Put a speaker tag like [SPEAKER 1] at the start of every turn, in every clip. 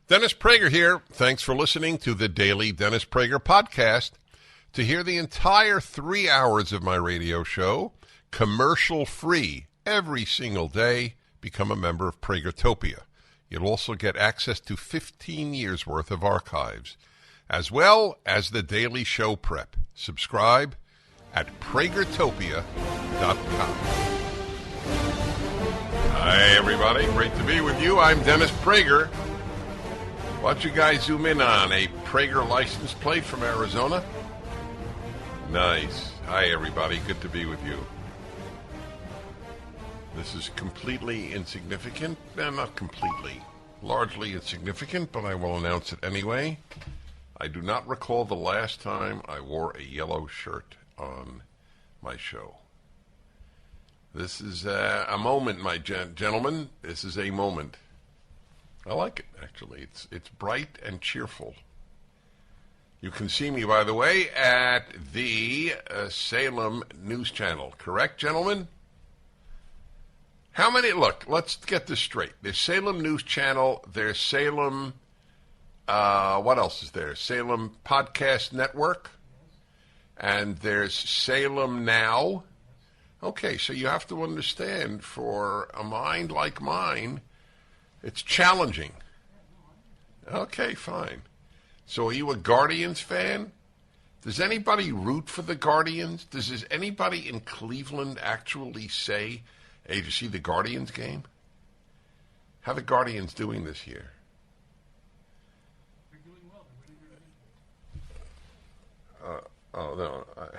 [SPEAKER 1] Dennis Prager here. Thanks for listening to the Daily Dennis Prager Podcast. To hear the entire 3 hours of my radio show, commercial-free, every single day, become a member of Pragertopia. You'll also get access to 15 years' worth of archives, as well as the daily show prep. Subscribe at Pragertopia.com. Hi, everybody. Great to be with you. I'm Dennis Prager. Why don't you guys zoom in on a Prager license plate from Arizona? Nice. Hi, everybody. Good to be with you. This is completely insignificant. Not completely. Largely insignificant, but I will announce it anyway. I do not recall the last time I wore a yellow shirt on my show. This is a moment, my gentlemen. This is a moment. I like it, actually. It's bright and cheerful. You can see me, by the way, at the Salem News Channel. Correct, gentlemen? How many? Look, let's get this straight. There's Salem News Channel. There's Salem, what else is there? Salem Podcast Network. And there's Salem Now. Okay, so you have to understand, for a mind like mine, it's challenging. Okay, fine. So are you a Guardians fan? Does anybody root for the Guardians? Does anybody in Cleveland actually say, hey, did you see the Guardians game? How are the Guardians doing this year?
[SPEAKER 2] They're doing well.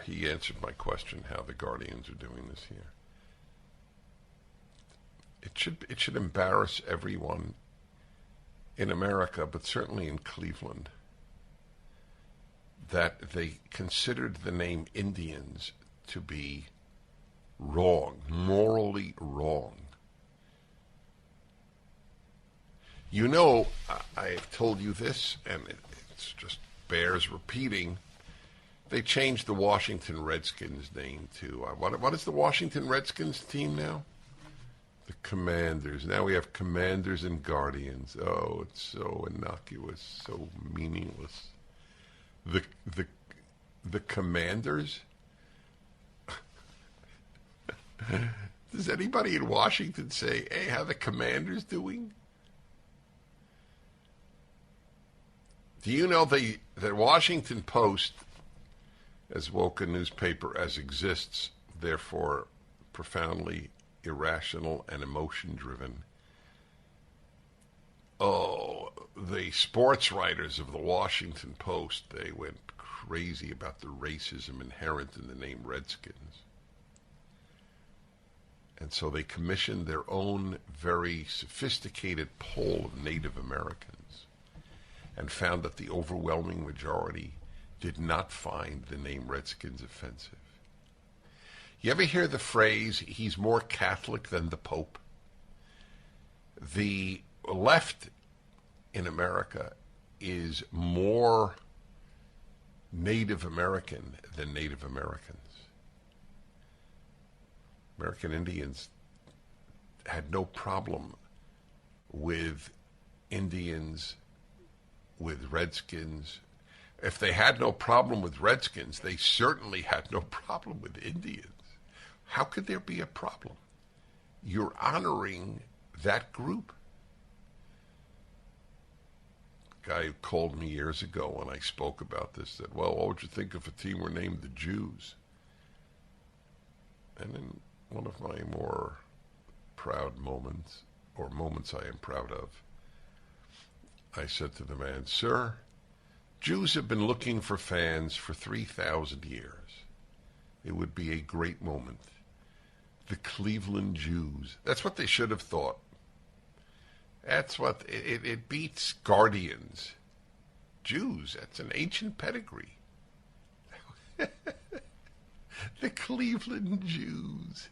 [SPEAKER 1] He answered my question, how the Guardians are doing this year. It should embarrass everyone in America, but certainly in Cleveland, that they considered the name Indians to be wrong, morally wrong. You know, I have told you this, and it's just bears repeating. They changed the Washington Redskins name to, what is the Washington Redskins team now? The Commanders. Now we have Commanders and Guardians. Oh, it's so innocuous, so meaningless. The Commanders? Does anybody in Washington say, hey, how the Commanders doing? Do you know the Washington Post, as woke a newspaper as exists, therefore profoundly irrational and emotion-driven. Oh, the sports writers of the Washington Post, they went crazy about the racism inherent in the name Redskins. And so they commissioned their own very sophisticated poll of Native Americans and found that the overwhelming majority did not find the name Redskins offensive. You ever hear the phrase, he's more Catholic than the Pope? The left in America is more Native American than Native Americans. American Indians had no problem with Indians, with Redskins. If they had no problem with Redskins, they certainly had no problem with Indians. How could there be a problem? You're honoring that group. A guy who called me years ago when I spoke about this said, well, what would you think if a team were named the Jews? And in one of my more proud moments, or moments I am proud of, I said to the man, sir, Jews have been looking for fans for 3,000 years. It would be a great moment. The Cleveland Jews. That's what they should have thought. That's what, it beats Guardians. Jews, that's an ancient pedigree. The Cleveland Jews.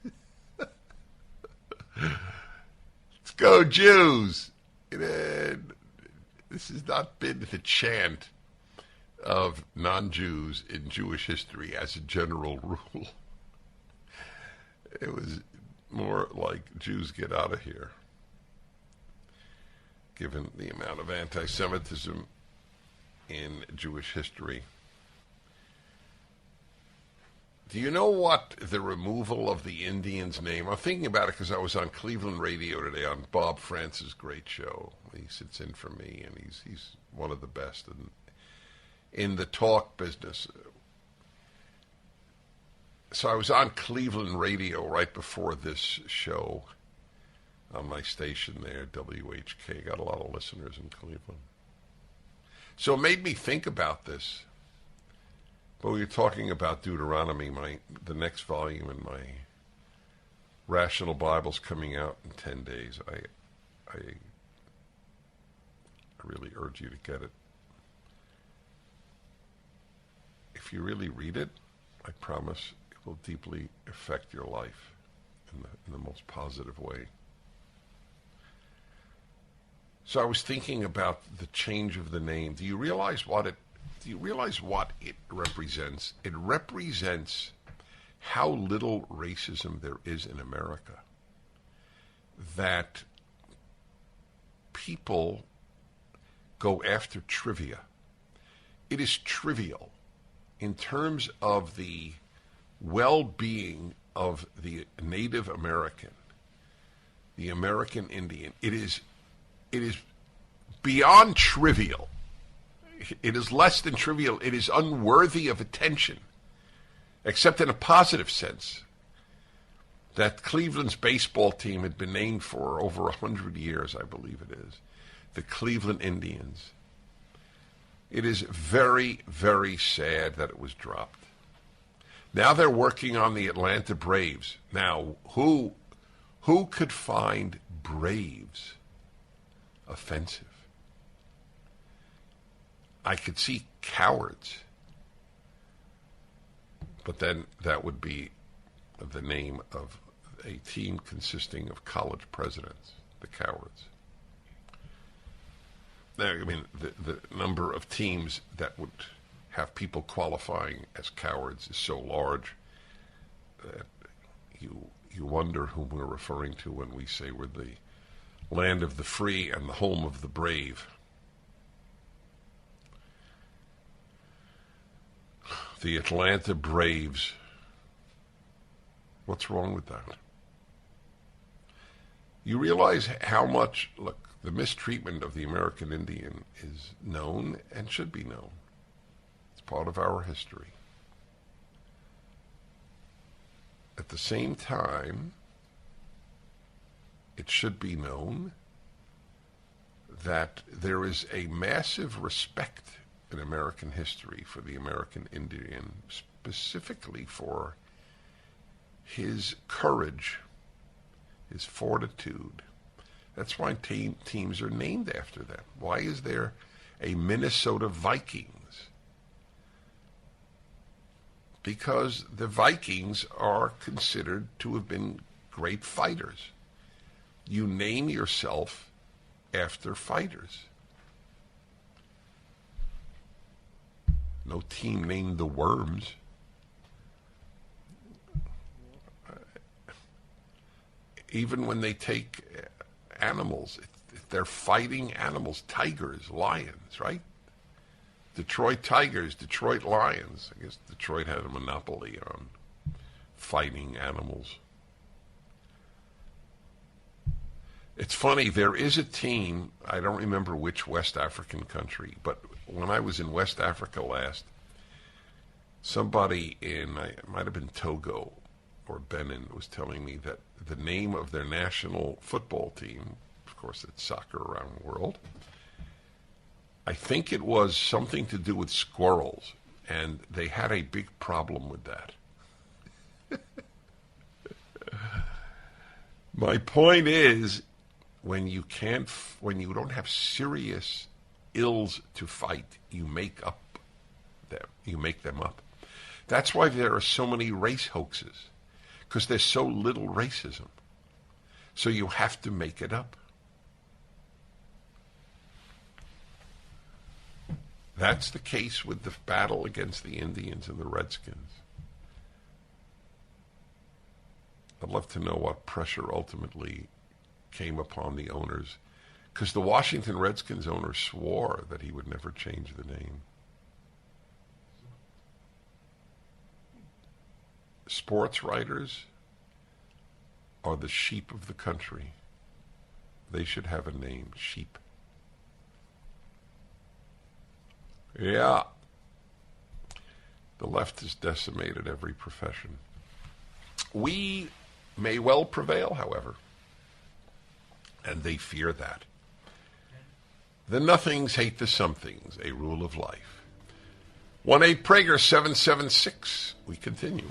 [SPEAKER 1] Let's go, Jews. This has not been the chant of non-Jews in Jewish history as a general rule. It was more like, Jews, get out of here. given the amount of anti-Semitism in Jewish history. Do you know what the removal of the Indians' name? I'm thinking about it because I was on Cleveland radio today on Bob France's great show. He sits in for me, and he's one of the best in the talk business. So I was on Cleveland radio right before this show on my station there, WHK. Got a lot of listeners in Cleveland. So it made me think about this. But we were talking about Deuteronomy, the next volume in my Rational Bible's coming out in 10 days. I really urge you to get it. If you really read it, I promise it will deeply affect your life in the most positive way. So I was thinking about the change of the name. Do you realize what it represents? It represents how little racism there is in America. That people go after trivia. It is trivial in terms of the well-being of the Native American, the American Indian. It is beyond trivial. It is less than trivial. It is unworthy of attention, except in a positive sense. That Cleveland's baseball team had been named for over 100 years, I believe it is. The Cleveland Indians. It is very, very sad that it was dropped. Now they're working on the Atlanta Braves. Now, who could find Braves offensive? I could see Cowards, but then that would be the name of a team consisting of college presidents, the Cowards. Now, I mean, the number of teams that would have people qualifying as cowards is so large that you wonder whom we're referring to when we say we're the land of the free and the home of the brave. The Atlanta Braves. What's wrong with that? You realize how much, look, the mistreatment of the American Indian is known and should be known. It's part of our history. At the same time, it should be known that there is a massive respect in American history for the American Indian, specifically for his courage, his fortitude. That's why teams are named after them. Why is there a Minnesota Vikings? Because the Vikings are considered to have been great fighters. You name yourself after fighters. No team named the Worms. Even when they take animals, they're fighting animals, tigers, lions, right? Detroit Tigers, Detroit Lions. I guess Detroit had a monopoly on fighting animals. It's funny, there is a team, I don't remember which West African country, but when I was in West Africa last, somebody it might have been Togo or Benin, was telling me that the name of their national football team, of course it's soccer around the world, I think it was something to do with squirrels, and they had a big problem with that. My point is, when you don't have serious ills to fight, you make them up. That's why there are so many race hoaxes, because there's so little racism. So you have to make it up. That's the case with the battle against the Indians and the Redskins. I'd love to know what pressure ultimately came upon the owners, Because the Washington Redskins owner swore that he would never change the name. Sports writers are the sheep of the country. They should have a name, sheep. Yeah. The left has decimated every profession. We may well prevail, however, and they fear that. The nothings hate the somethings, a rule of life. 1-8-PRAGER-776. We continue.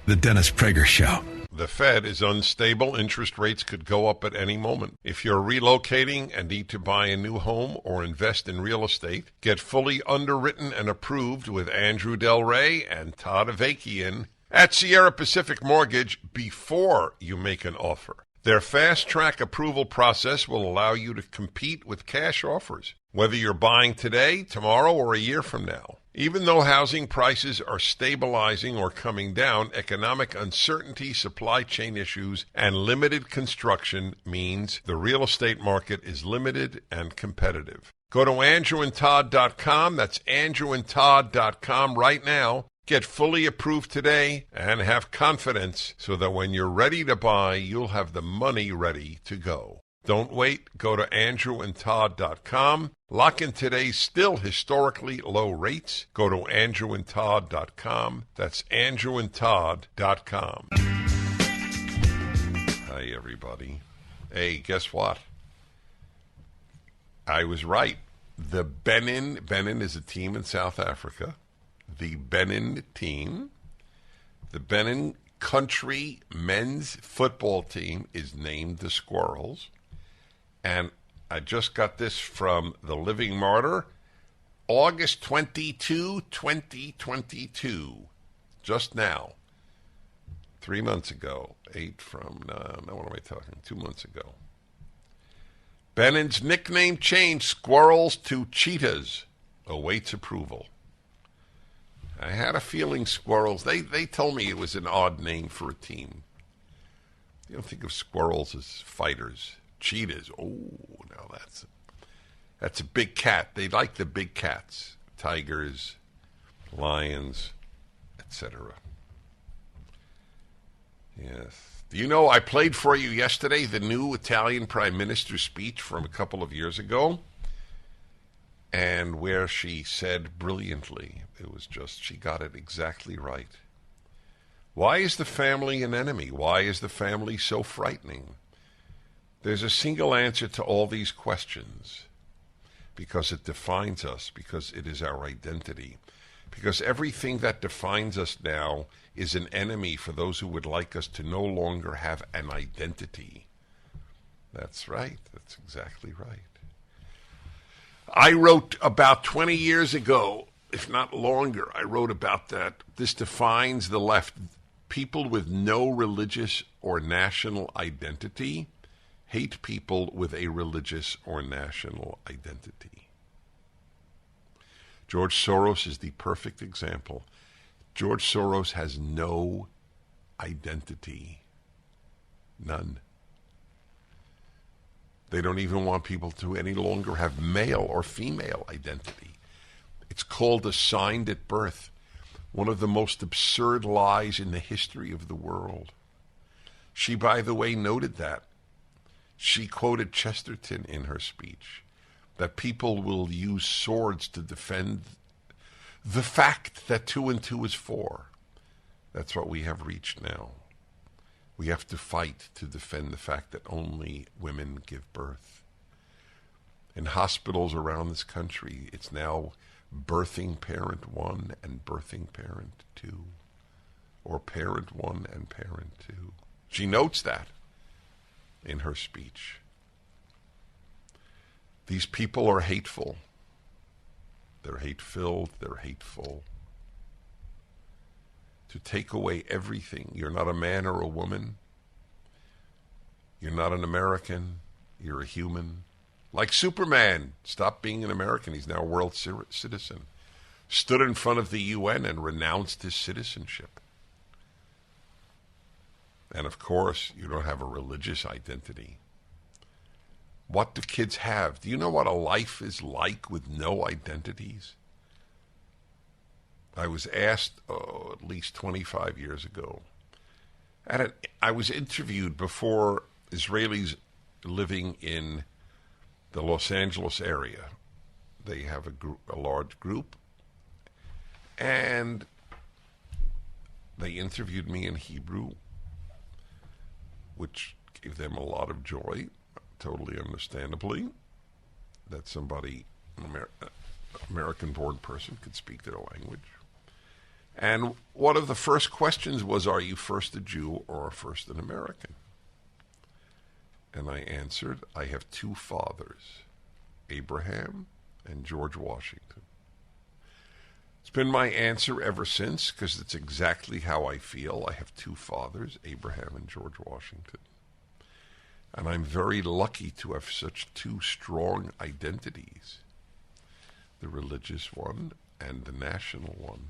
[SPEAKER 2] The Dennis Prager Show.
[SPEAKER 1] The Fed is unstable. Interest rates could go up at any moment. If you're relocating and need to buy a new home or invest in real estate, get fully underwritten and approved with Andrew Del Rey and Todd Avakian at Sierra Pacific Mortgage before you make an offer. Their fast-track approval process will allow you to compete with cash offers, whether you're buying today, tomorrow, or a year from now. Even though housing prices are stabilizing or coming down, economic uncertainty, supply chain issues, and limited construction means the real estate market is limited and competitive. Go to andrewandtodd.com. That's andrewandtodd.com right now. Get fully approved today and have confidence so that when you're ready to buy, you'll have the money ready to go. Don't wait. Go to andrewandtodd.com. Lock in today's still historically low rates. Go to andrewandtodd.com. That's andrewandtodd.com. Hi, everybody. Hey, guess what? I was right. The Benin is a team in South Africa. The Benin team, the Benin country men's football team is named the Squirrels. And I just got this from the Living Martyr, August 22, 2022, just now, 3 months ago, 2 months ago. Benin's nickname change, Squirrels to Cheetahs, awaits approval. I had a feeling Squirrels, they told me it was an odd name for a team. You don't think of squirrels as fighters. Cheetahs, oh, now that's a big cat. They like the big cats, tigers, lions, etc. Yes. Do you know, I played for you yesterday the new Italian Prime Minister's speech from a couple of years ago, and where she said brilliantly, it was just, she got it exactly right. Why is the family an enemy? Why is the family so frightening? There's a single answer to all these questions. Because it defines us, because it is our identity. Because everything that defines us now is an enemy for those who would like us to no longer have an identity. That's right. That's exactly right. I wrote about 20 years ago, if not longer, I wrote about that. This defines the left. People with no religious or national identity hate people with a religious or national identity. George Soros is the perfect example. George Soros has no identity. None. They don't even want people to any longer have male or female identity. It's called assigned at birth. One of the most absurd lies in the history of the world. She, by the way, noted that. She quoted Chesterton in her speech, that people will use swords to defend the fact that 2 and 2 is 4. That's what we have reached now. We have to fight to defend the fact that only women give birth. In hospitals around this country, it's now birthing parent 1 and birthing parent 2, or parent 1 and parent 2. She notes that in her speech. These people are hateful. They're hate-filled. They're hateful. To take away everything. You're not a man or a woman. You're not an American. You're a human. Like Superman. Stopped being an American. He's now a world citizen. Stood in front of the UN and renounced his citizenship. And of course, you don't have a religious identity. What do kids have? Do you know what a life is like with no identities? I was asked, at least 25 years ago. I was interviewed before Israelis living in the Los Angeles area. They have a large group, and they interviewed me in Hebrew, which gave them a lot of joy, totally understandably, that somebody, an American-born person, could speak their language. And one of the first questions was, are you first a Jew or first an American? And I answered, I have two fathers, Abraham and George Washington. It's been my answer ever since, because it's exactly how I feel. I have two fathers, Abraham and George Washington. And I'm very lucky to have such two strong identities, the religious one and the national one.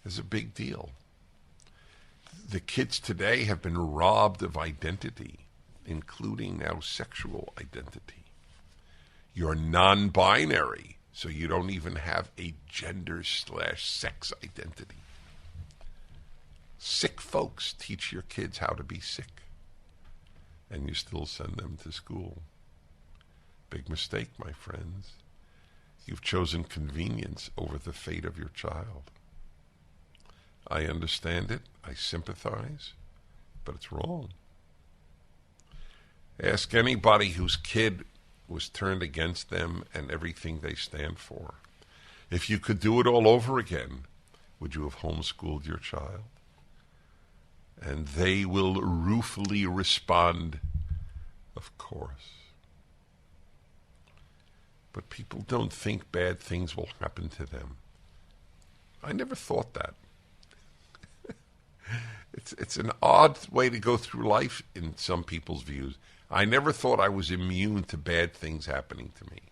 [SPEAKER 1] It's a big deal. The kids today have been robbed of identity, including now sexual identity. You're non-binary, so you don't even have a gender/sex identity. Sick folks teach your kids how to be sick, and you still send them to school. Big mistake, my friends. You've chosen convenience over the fate of your child. I understand it, I sympathize, but it's wrong. Ask anybody whose kid was turned against them and everything they stand for. If you could do it all over again, would you have homeschooled your child? And they will ruefully respond, of course. But people don't think bad things will happen to them. I never thought that. It's an odd way to go through life in some people's views. I never thought I was immune to bad things happening to me.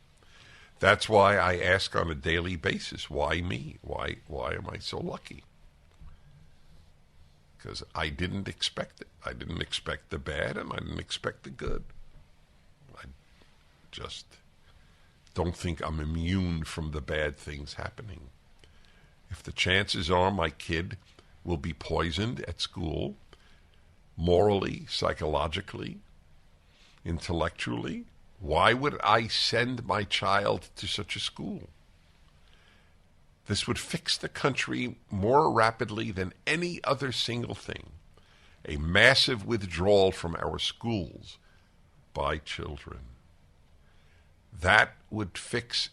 [SPEAKER 1] That's why I ask on a daily basis, why me? Why am I so lucky? Because I didn't expect it. I didn't expect the bad, and I didn't expect the good. I just don't think I'm immune from the bad things happening. If the chances are my kid will be poisoned at school, morally, psychologically, intellectually, why would I send my child to such a school? This would fix the country more rapidly than any other single thing. A massive withdrawal from our schools by children. That would fix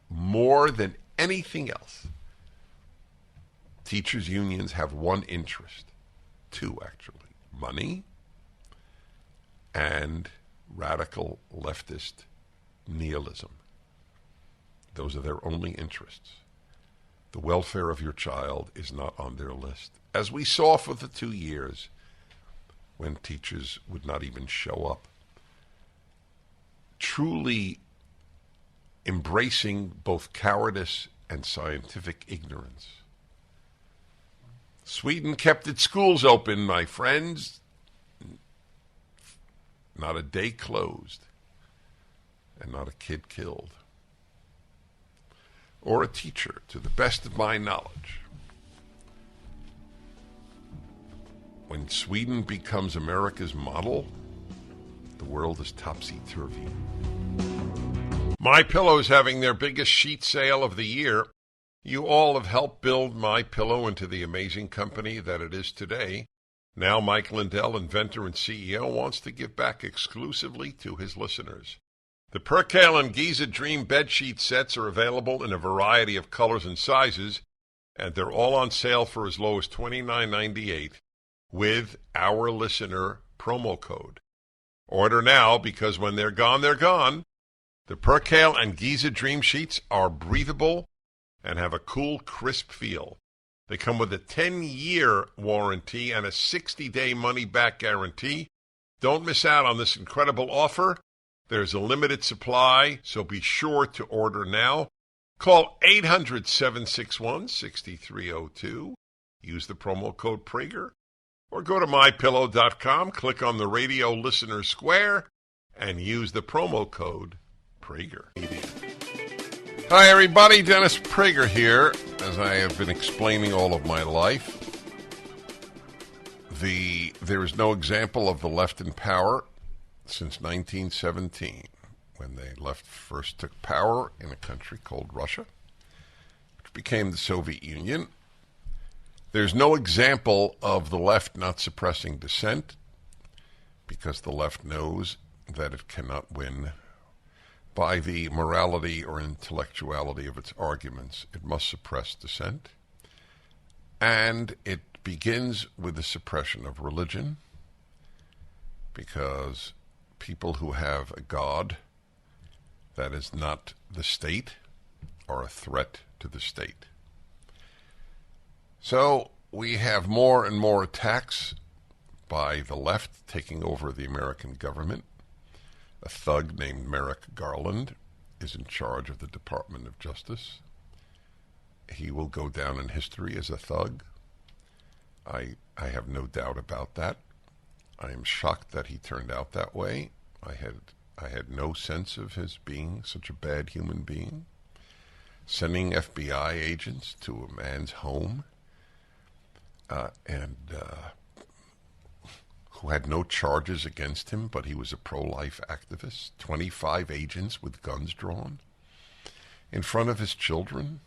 [SPEAKER 1] more than anything else. Teachers' unions have one interest, two actually, money and radical leftist nihilism. Those are their only interests. The welfare of your child is not on their list, as we saw for the 2 years when teachers would not even show up. Truly embracing both cowardice and scientific ignorance. Sweden kept its schools open, my friends. Not a day closed, and not a kid killed. Or a teacher, to the best of my knowledge. When Sweden becomes America's model, the world is topsy-turvy. MyPillow is having their biggest sheet sale of the year. You all have helped build MyPillow into the amazing company that it is today. Now Mike Lindell, inventor and CEO, wants to give back exclusively to his listeners. The Percale and Giza Dream bedsheet sets are available in a variety of colors and sizes, and they're all on sale for as low as $29.98 with our listener promo code. Order now, because when they're gone, they're gone. The Percale and Giza Dream sheets are breathable and have a cool, crisp feel. They come with a 10-year warranty and a 60-day money-back guarantee. Don't miss out on this incredible offer. There's a limited supply, so be sure to order now. Call 800-761-6302. Use the promo code Prager. Or go to MyPillow.com, click on the radio listener square, and use the promo code Prager. Hi, everybody. Dennis Prager here. As I have been explaining all of my life, there is no example of the left in power since 1917, when they first took power in a country called Russia, which became the Soviet Union. There's no example of the left not suppressing dissent, because the left knows that it cannot win by the morality or intellectuality of its arguments. It must suppress dissent. And it begins with the suppression of religion, because people who have a God that is not the state are a threat to the state. So we have more and more attacks by the left taking over the American government. A thug named Merrick Garland is in charge of the Department of Justice. He will go down in history as a thug. I have no doubt about that. I am shocked that he turned out that way. I had no sense of his being such a bad human being. Sending FBI agents to a man's home who had no charges against him, but he was a pro-life activist. 25 agents with guns drawn in front of his children.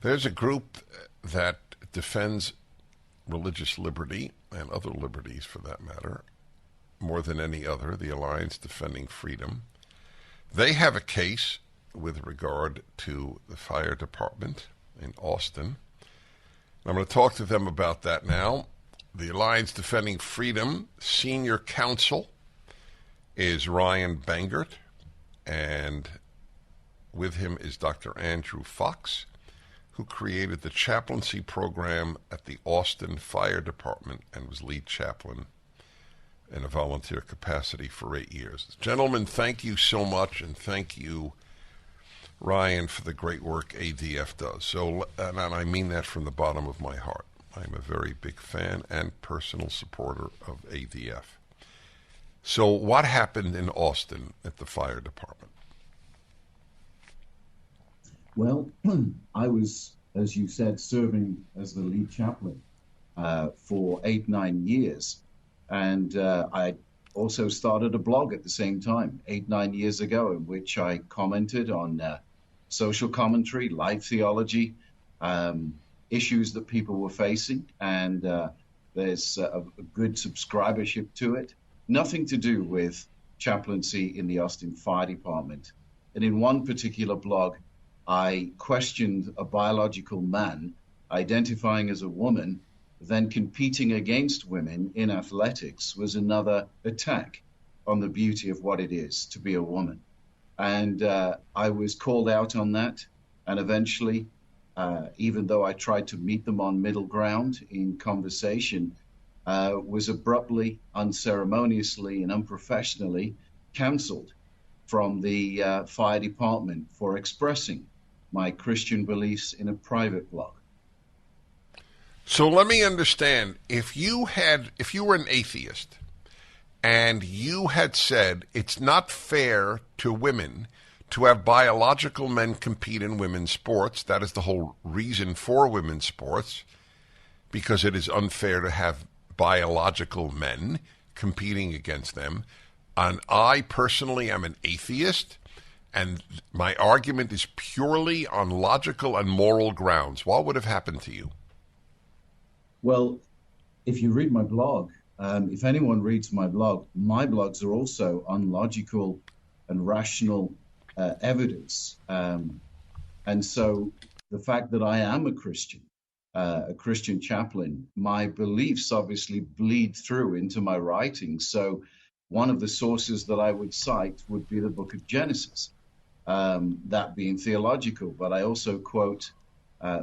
[SPEAKER 1] There's a group that defends religious liberty, and other liberties for that matter, more than any other, the Alliance Defending Freedom. They have a case with regard to the fire department in Austin. I'm going to talk to them about that now. The Alliance Defending Freedom senior counsel is Ryan Bangert, and with him is Dr. Andrew Fox, who created the chaplaincy program at the Austin Fire Department and was lead chaplain in a volunteer capacity for 8 years. Gentlemen, thank you so much, and thank you, Ryan, for the great work ADF does. So, and I mean that from the bottom of my heart. I'm a very big fan and personal supporter of ADF. So what happened in Austin at the fire department?
[SPEAKER 3] Well, I was, as you said, serving as the lead chaplain for 8-9 years. And I also started a blog at the same time, 8-9 years ago, in which I commented on social commentary, life theology, issues that people were facing. And there's a good subscribership to it. Nothing to do with chaplaincy in the Austin Fire Department. And in one particular blog, I questioned a biological man identifying as a woman, then competing against women in athletics was another attack on the beauty of what it is to be a woman. And I was called out on that. And eventually, even though I tried to meet them on middle ground in conversation, was abruptly, unceremoniously, and unprofessionally canceled from the fire department for expressing my Christian beliefs in a private blog.
[SPEAKER 1] So let me understand, if you were an atheist and you had said it's not fair to women to have biological men compete in women's sports, that is the whole reason for women's sports, because it is unfair to have biological men competing against them, and I personally am an atheist, and my argument is purely on logical and moral grounds, what would have happened to you?
[SPEAKER 3] Well, if you read my blog, if anyone reads my blogs are also on logical and rational evidence. And so the fact that I am a Christian chaplain, my beliefs obviously bleed through into my writing. So one of the sources that I would cite would be the book of Genesis, that being theological. But I also quote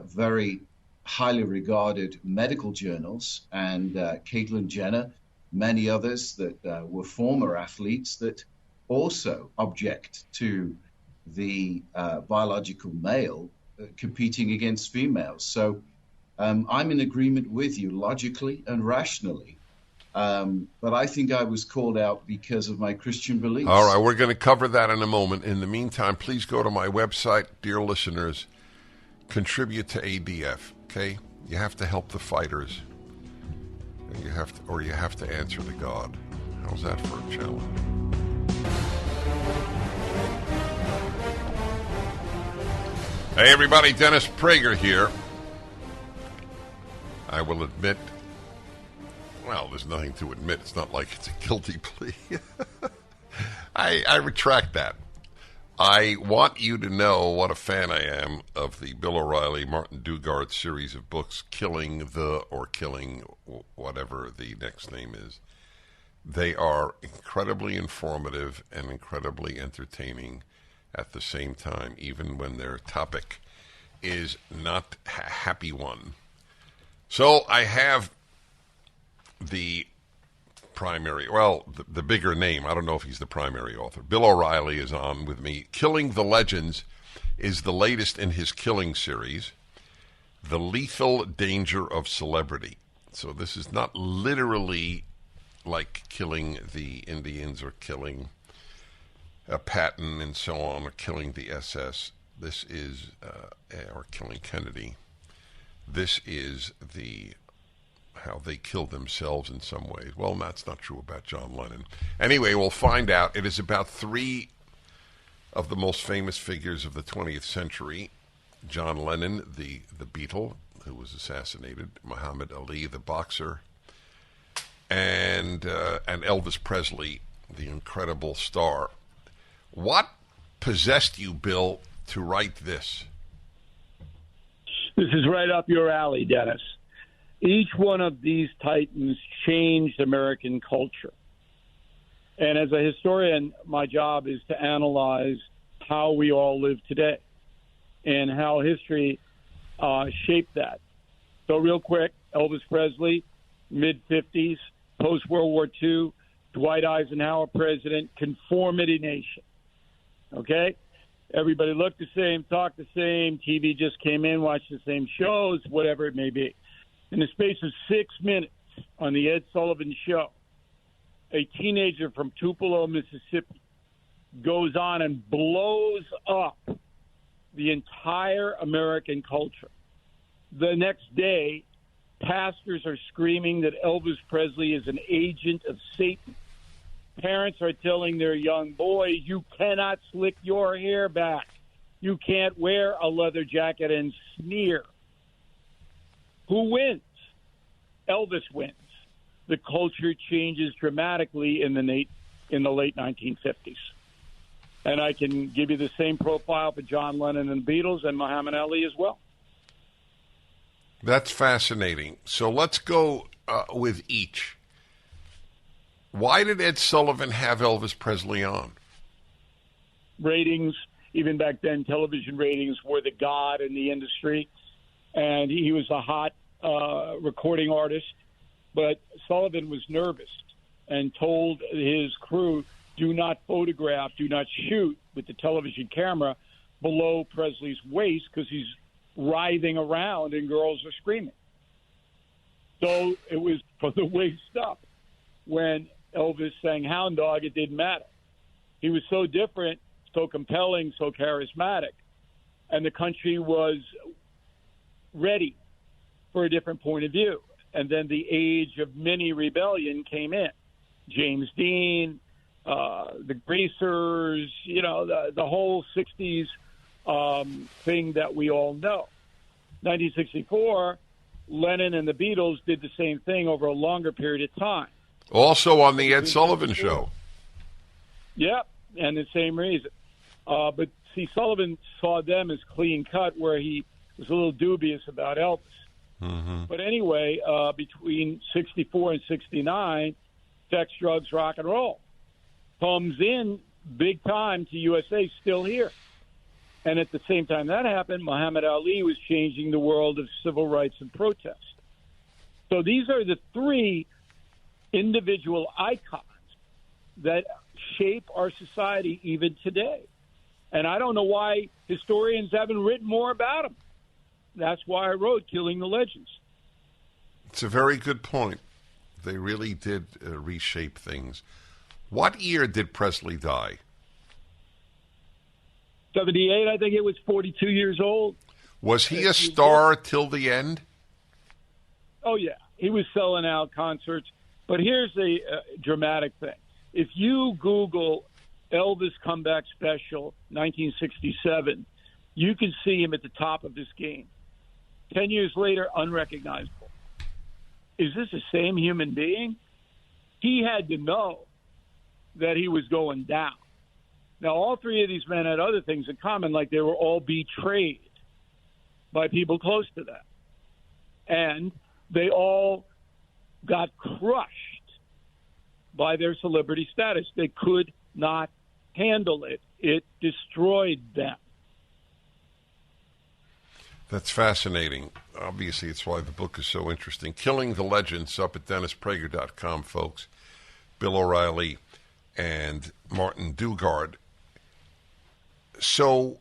[SPEAKER 3] very highly regarded medical journals and Caitlyn Jenner, many others that were former athletes that also object to the biological male competing against females. So I'm in agreement with you logically and rationally But I think I was called out because of my Christian beliefs.
[SPEAKER 1] All right, we're going to cover that in a moment. In the meantime, please go to my website, dear listeners. Contribute to ADF. Okay, you have to help the fighters, and you have to answer to God. How's that for a challenge? Hey, everybody, Dennis Prager here. I will admit, well, there's nothing to admit. It's not like it's a guilty plea. I retract that. I want you to know what a fan I am of the Bill O'Reilly, Martin Dugard series of books, Killing whatever the next name is. They are incredibly informative and incredibly entertaining at the same time, even when their topic is not a happy one. So I have the primary, well, the bigger name. I don't know if he's the primary author. Bill O'Reilly is on with me. Killing the Legends is the latest in his killing series, The Lethal Danger of Celebrity. So this is not literally like killing the Indians or killing Patton and so on, or killing the SS. This is, or killing Kennedy. This is how they killed themselves in some ways. Well, that's not true about John Lennon. Anyway, we'll find out. It is about three of the most famous figures of the 20th century. John Lennon, the Beatle, who was assassinated, Muhammad Ali, the boxer, and Elvis Presley, the incredible star. What possessed you, Bill, to write this?
[SPEAKER 4] This is right up your alley, Dennis. Each one of these titans changed American culture. And as a historian, my job is to analyze how we all live today and how history shaped that. So real quick, Elvis Presley, mid-50s, post-World War II, Dwight Eisenhower president, conformity nation. Okay? Everybody looked the same, talked the same, TV just came in, watched the same shows, whatever it may be. In the space of 6 minutes on the Ed Sullivan Show, a teenager from Tupelo, Mississippi, goes on and blows up the entire American culture. The next day, pastors are screaming that Elvis Presley is an agent of Satan. Parents are telling their young boys, you cannot slick your hair back. You can't wear a leather jacket and sneer. Who wins? Elvis wins. The culture changes dramatically in the late 1950s. And I can give you the same profile for John Lennon and the Beatles and Muhammad Ali as well.
[SPEAKER 1] That's fascinating. So let's go with each. Why did Ed Sullivan have Elvis Presley on?
[SPEAKER 4] Ratings, even back then, television ratings were the god in the industry. And he was a hot recording artist. But Sullivan was nervous and told his crew, do not photograph, do not shoot with the television camera below Presley's waist because he's writhing around and girls are screaming. So it was from the waist up. When Elvis sang Hound Dog, it didn't matter. He was so different, so compelling, so charismatic, and the country was ready for a different point of view. And then the age of mini rebellion came in. James Dean, the Greasers, the whole 60s thing that we all know. 1964, Lennon and the Beatles did the same thing over a longer period of time.
[SPEAKER 1] Also on the Ed Sullivan Show.
[SPEAKER 4] Yep, and the same reason. But see, Sullivan saw them as clean cut, where he was a little dubious about Elvis. Mm-hmm. But anyway, between 64 and 69, sex, drugs, rock and roll comes in big time to USA, still here. And at the same time that happened, Muhammad Ali was changing the world of civil rights and protest. So these are the three individual icons that shape our society even today. And I don't know why historians haven't written more about them. That's why I wrote Killing the Legends.
[SPEAKER 1] It's a very good point. They really did reshape things. What year did Presley die?
[SPEAKER 4] 78, I think it was 42 years old.
[SPEAKER 1] Was he a star till the end?
[SPEAKER 4] Oh, yeah. He was selling out concerts. But here's the dramatic thing. If you Google Elvis comeback special, 1967, you can see him at the top of his game. 10 years later, unrecognizable. Is this the same human being? He had to know that he was going down. Now, all three of these men had other things in common, like they were all betrayed by people close to them. And they all got crushed by their celebrity status. They could not handle it. It destroyed them.
[SPEAKER 1] That's fascinating. Obviously, it's why the book is so interesting. Killing the Legends, up at DennisPrager.com, folks. Bill O'Reilly and Martin Dugard. So,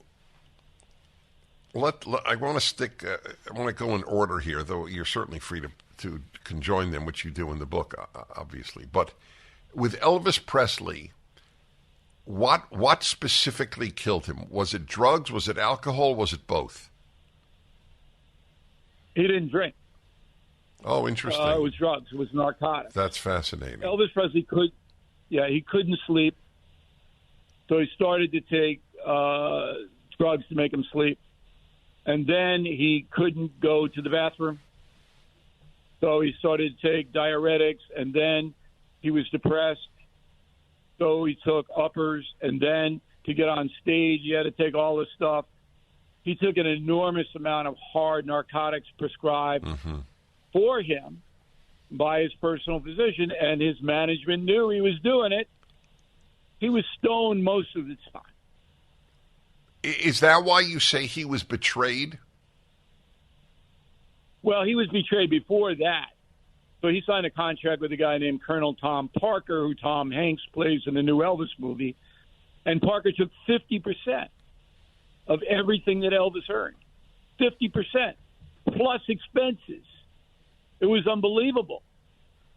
[SPEAKER 1] I want to go in order here, though you're certainly free to conjoin them, which you do in the book, obviously. But with Elvis Presley, what specifically killed him? Was it drugs? Was it alcohol? Was it both?
[SPEAKER 4] He didn't drink.
[SPEAKER 1] Oh, interesting.
[SPEAKER 4] It was drugs. It was narcotics.
[SPEAKER 1] That's fascinating.
[SPEAKER 4] Elvis Presley he couldn't sleep, so he started to take drugs to make him sleep. And then he couldn't go to the bathroom, so he started to take diuretics, and then he was depressed, so he took uppers, and then to get on stage, he had to take all this stuff. He took an enormous amount of hard narcotics prescribed for him by his personal physician, and his management knew he was doing it. He was stoned most of the time.
[SPEAKER 1] Is that why you say he was betrayed?
[SPEAKER 4] Well, he was betrayed before that. So he signed a contract with a guy named Colonel Tom Parker, who Tom Hanks plays in the new Elvis movie, and Parker took 50% of everything that Elvis earned. 50% plus expenses. It was unbelievable.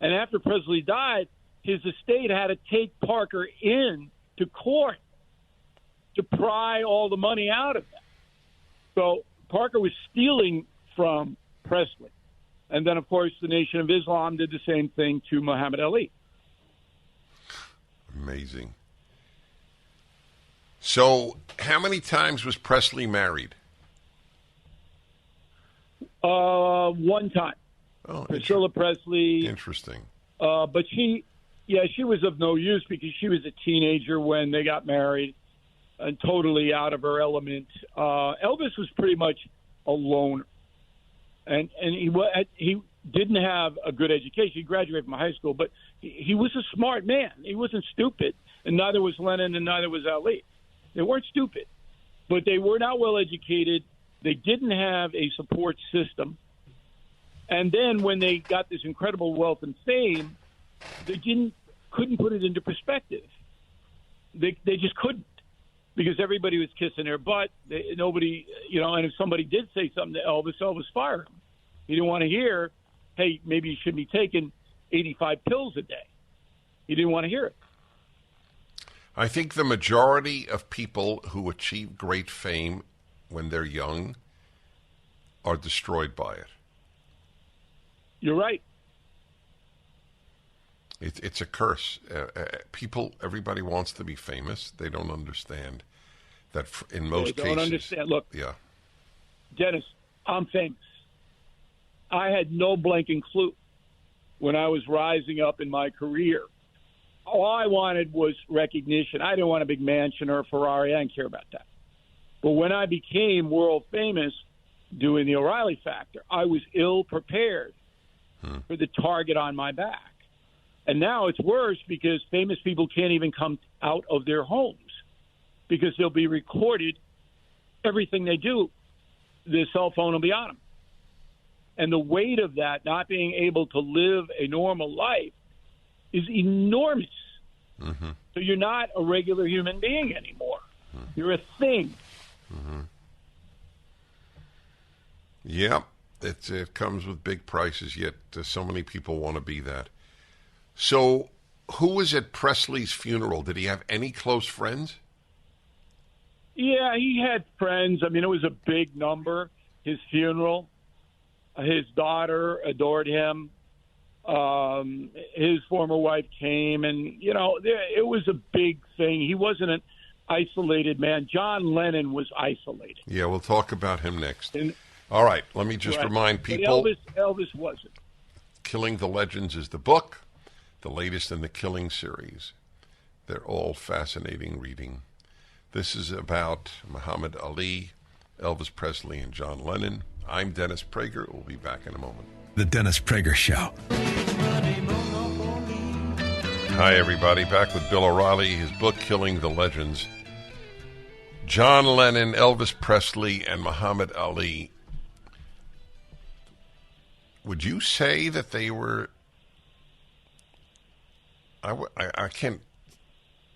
[SPEAKER 4] And after Presley died, his estate had to take Parker in to court to pry all the money out of him. So Parker was stealing from Presley. And then, of course, the Nation of Islam did the same thing to Muhammad Ali.
[SPEAKER 1] Amazing. So how many times was Presley married?
[SPEAKER 4] One time.
[SPEAKER 1] Oh,
[SPEAKER 4] Priscilla Presley.
[SPEAKER 1] Interesting.
[SPEAKER 4] But she was of no use because she was a teenager when they got married and totally out of her element. Elvis was pretty much a loner. And he didn't have a good education. He graduated from high school, but he was a smart man. He wasn't stupid, and neither was Lennon and neither was Ali. They weren't stupid, but they were not well educated. They didn't have a support system. And then when they got this incredible wealth and fame, they couldn't put it into perspective. They just couldn't, because everybody was kissing their butt. Nobody, and if somebody did say something to Elvis fired him. He didn't want to hear, hey, maybe you shouldn't be taking 85 pills a day. He didn't want to hear it.
[SPEAKER 1] I think the majority of people who achieve great fame when they're young are destroyed by it.
[SPEAKER 4] You're right.
[SPEAKER 1] It's a curse. Everybody wants to be famous. They don't understand that in most cases. They don't
[SPEAKER 4] understand. Look,
[SPEAKER 1] yeah.
[SPEAKER 4] Dennis, I'm famous. I had no blanking clue when I was rising up in my career. All I wanted was recognition. I didn't want a big mansion or a Ferrari. I didn't care about that. But when I became world famous doing the O'Reilly Factor, I was ill prepared for the target on my back. And now it's worse because famous people can't even come out of their homes because they'll be recorded. Everything they do, their cell phone will be on them. And the weight of that, not being able to live a normal life, is enormous. Mm-hmm. So you're not a regular human being anymore. Mm-hmm. You're a thing.
[SPEAKER 1] Mm-hmm. Yep. It comes with big prices, yet so many people want to be that. So, who was at Presley's funeral? Did he have any close friends?
[SPEAKER 4] Yeah, he had friends. I mean, it was a big number, his funeral. His daughter adored him. His former wife came, and, it was a big thing. He wasn't an isolated man. John Lennon was isolated.
[SPEAKER 1] Yeah, we'll talk about him next. All right, let me just remind people.
[SPEAKER 4] But Elvis wasn't.
[SPEAKER 1] Killing the Legends is the book, the latest in the Killing series. They're all fascinating reading. This is about Muhammad Ali, Elvis Presley, and John Lennon. I'm Dennis Prager. We'll be back in a moment.
[SPEAKER 2] The Dennis Prager Show.
[SPEAKER 1] Hi, everybody. Back with Bill O'Reilly, his book, Killing the Legends. John Lennon, Elvis Presley, and Muhammad Ali. Would you say that they were... I can't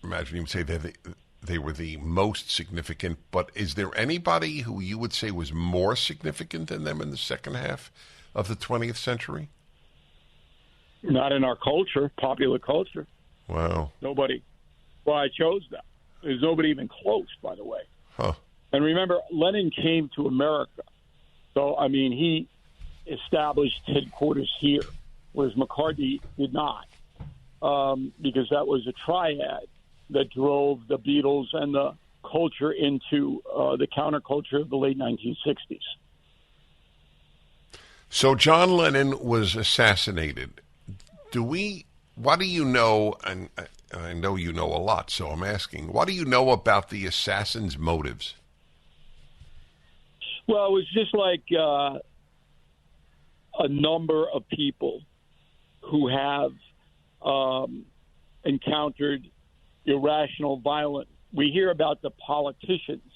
[SPEAKER 1] imagine you would say that they were the most significant, but is there anybody who you would say was more significant than them in the second half of the 20th century?
[SPEAKER 4] Not in our culture, popular culture.
[SPEAKER 1] Wow.
[SPEAKER 4] Nobody. Well, I chose that. There's nobody even close, by the way.
[SPEAKER 1] Huh.
[SPEAKER 4] And remember, Lennon came to America. So, I mean, he established headquarters here, whereas McCartney did not, because that was a triad that drove the Beatles and the culture into the counterculture of the late 1960s.
[SPEAKER 1] So John Lennon was assassinated. What do you know, and I know you know a lot, so I'm asking, what do you know about the assassin's motives?
[SPEAKER 4] Well, it was just like a number of people who have encountered irrational violence. We hear about the politicians,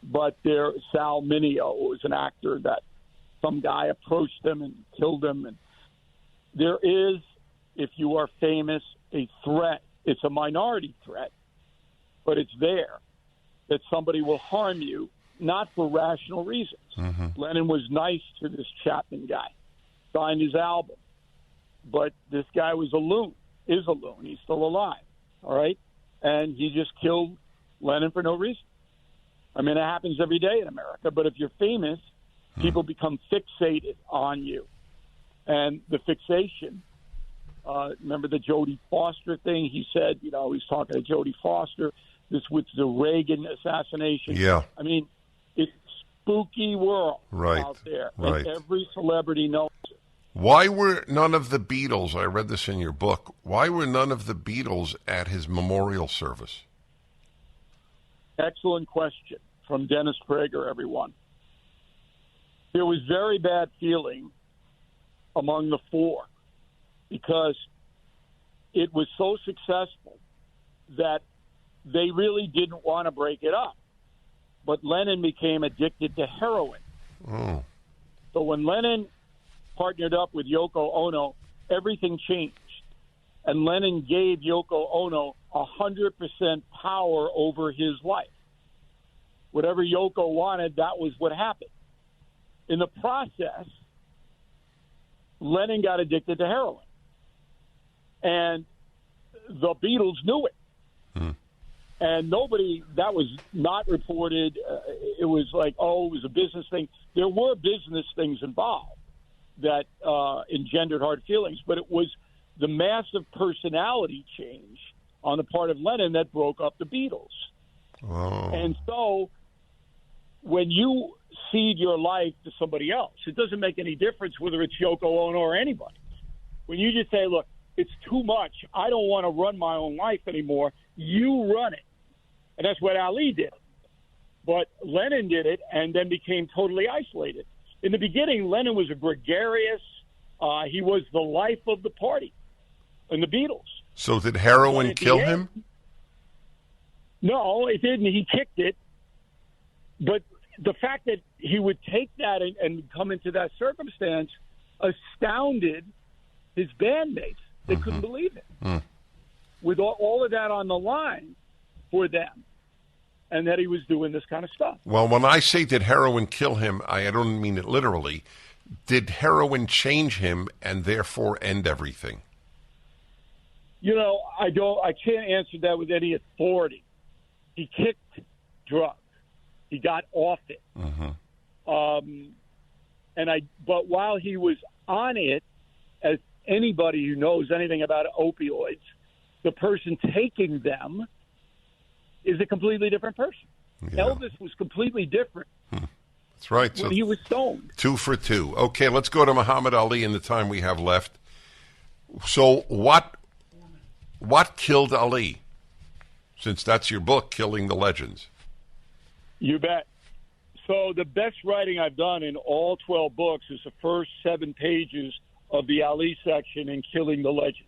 [SPEAKER 4] but Sal Mineo was an actor that some guy approached them and killed him. And there is, if you are famous, a threat. It's a minority threat, but it's there that somebody will harm you, not for rational reasons. Mm-hmm. Lennon was nice to this Chapman guy, signed his album, but this guy was a loon, is a loon. He's still alive, all right? And he just killed Lennon for no reason. I mean, it happens every day in America, but if you're famous, people become fixated on you. And the fixation, remember the Jodie Foster thing? He said, he's talking to Jodie Foster. This was the Reagan assassination.
[SPEAKER 1] Yeah.
[SPEAKER 4] I mean, it's a spooky world out there.
[SPEAKER 1] Right.
[SPEAKER 4] And every celebrity knows it.
[SPEAKER 1] Why were none of the Beatles, I read this in your book, why were none of the Beatles at his memorial service?
[SPEAKER 4] Excellent question from Dennis Prager, everyone. There was very bad feeling among the four because it was so successful that they really didn't want to break it up. But Lennon became addicted to heroin.
[SPEAKER 1] Oh.
[SPEAKER 4] So when Lennon partnered up with Yoko Ono, everything changed. And Lennon gave Yoko Ono 100% power over his life. Whatever Yoko wanted, that was what happened. In the process, Lennon got addicted to heroin. And the Beatles knew it. And that was not reported. It was like, it was a business thing. There were business things involved that engendered hard feelings, but it was the massive personality change on the part of Lennon that broke up the Beatles.
[SPEAKER 1] Oh.
[SPEAKER 4] And so when you cede your life to somebody else, it doesn't make any difference whether it's Yoko Ono or anybody. When you just say, look, it's too much. I don't want to run my own life anymore. You run it. And that's what Ali did. But Lennon did it and then became totally isolated. In the beginning, Lennon was a gregarious. He was the life of the party and the Beatles.
[SPEAKER 1] So did heroin kill him?
[SPEAKER 4] No, it didn't. He kicked it. But the fact that he would take that and come into that circumstance astounded his bandmates. They couldn't believe it. With all of that on the line for them, and that he was doing this kind of stuff.
[SPEAKER 1] Well, when I say did heroin kill him, I don't mean it literally. Did heroin change him and therefore end everything?
[SPEAKER 4] I can't answer that with any authority. He kicked drugs. He got off it. But while he was on it, as anybody who knows anything about opioids, the person taking them is a completely different person. Yeah. Elvis was completely different.
[SPEAKER 1] That's right.
[SPEAKER 4] When he was stoned.
[SPEAKER 1] 2 for 2. Okay, let's go to Muhammad Ali in the time we have left. So what killed Ali? Since that's your book, Killing the Legends.
[SPEAKER 4] You bet. So the best writing I've done in all 12 books is the first 7 pages of the Ali section in Killing the Legends,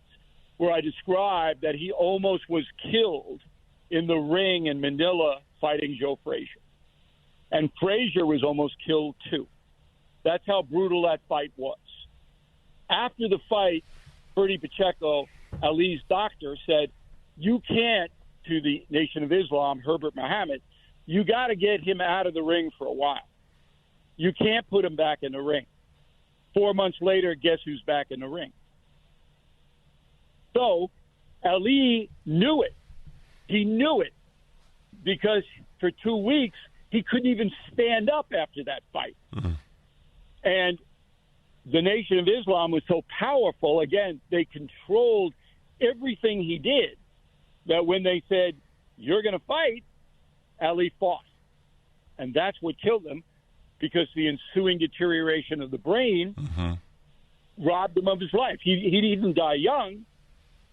[SPEAKER 4] where I describe that he almost was killed in the ring in Manila fighting Joe Frazier. And Frazier was almost killed too. That's how brutal that fight was. After the fight, Bertie Pacheco, Ali's doctor, said, you can't, to the Nation of Islam, Herbert Mohammed, you got to get him out of the ring for a while. You can't put him back in the ring. 4 months later, guess who's back in the ring? So Ali knew it. He knew it because for 2 weeks, he couldn't even stand up after that fight. And the Nation of Islam was so powerful, again, they controlled everything he did, that when they said, you're going to fight, Ali fought. And that's what killed him, because the ensuing deterioration of the brain robbed him of his life. He didn't die young,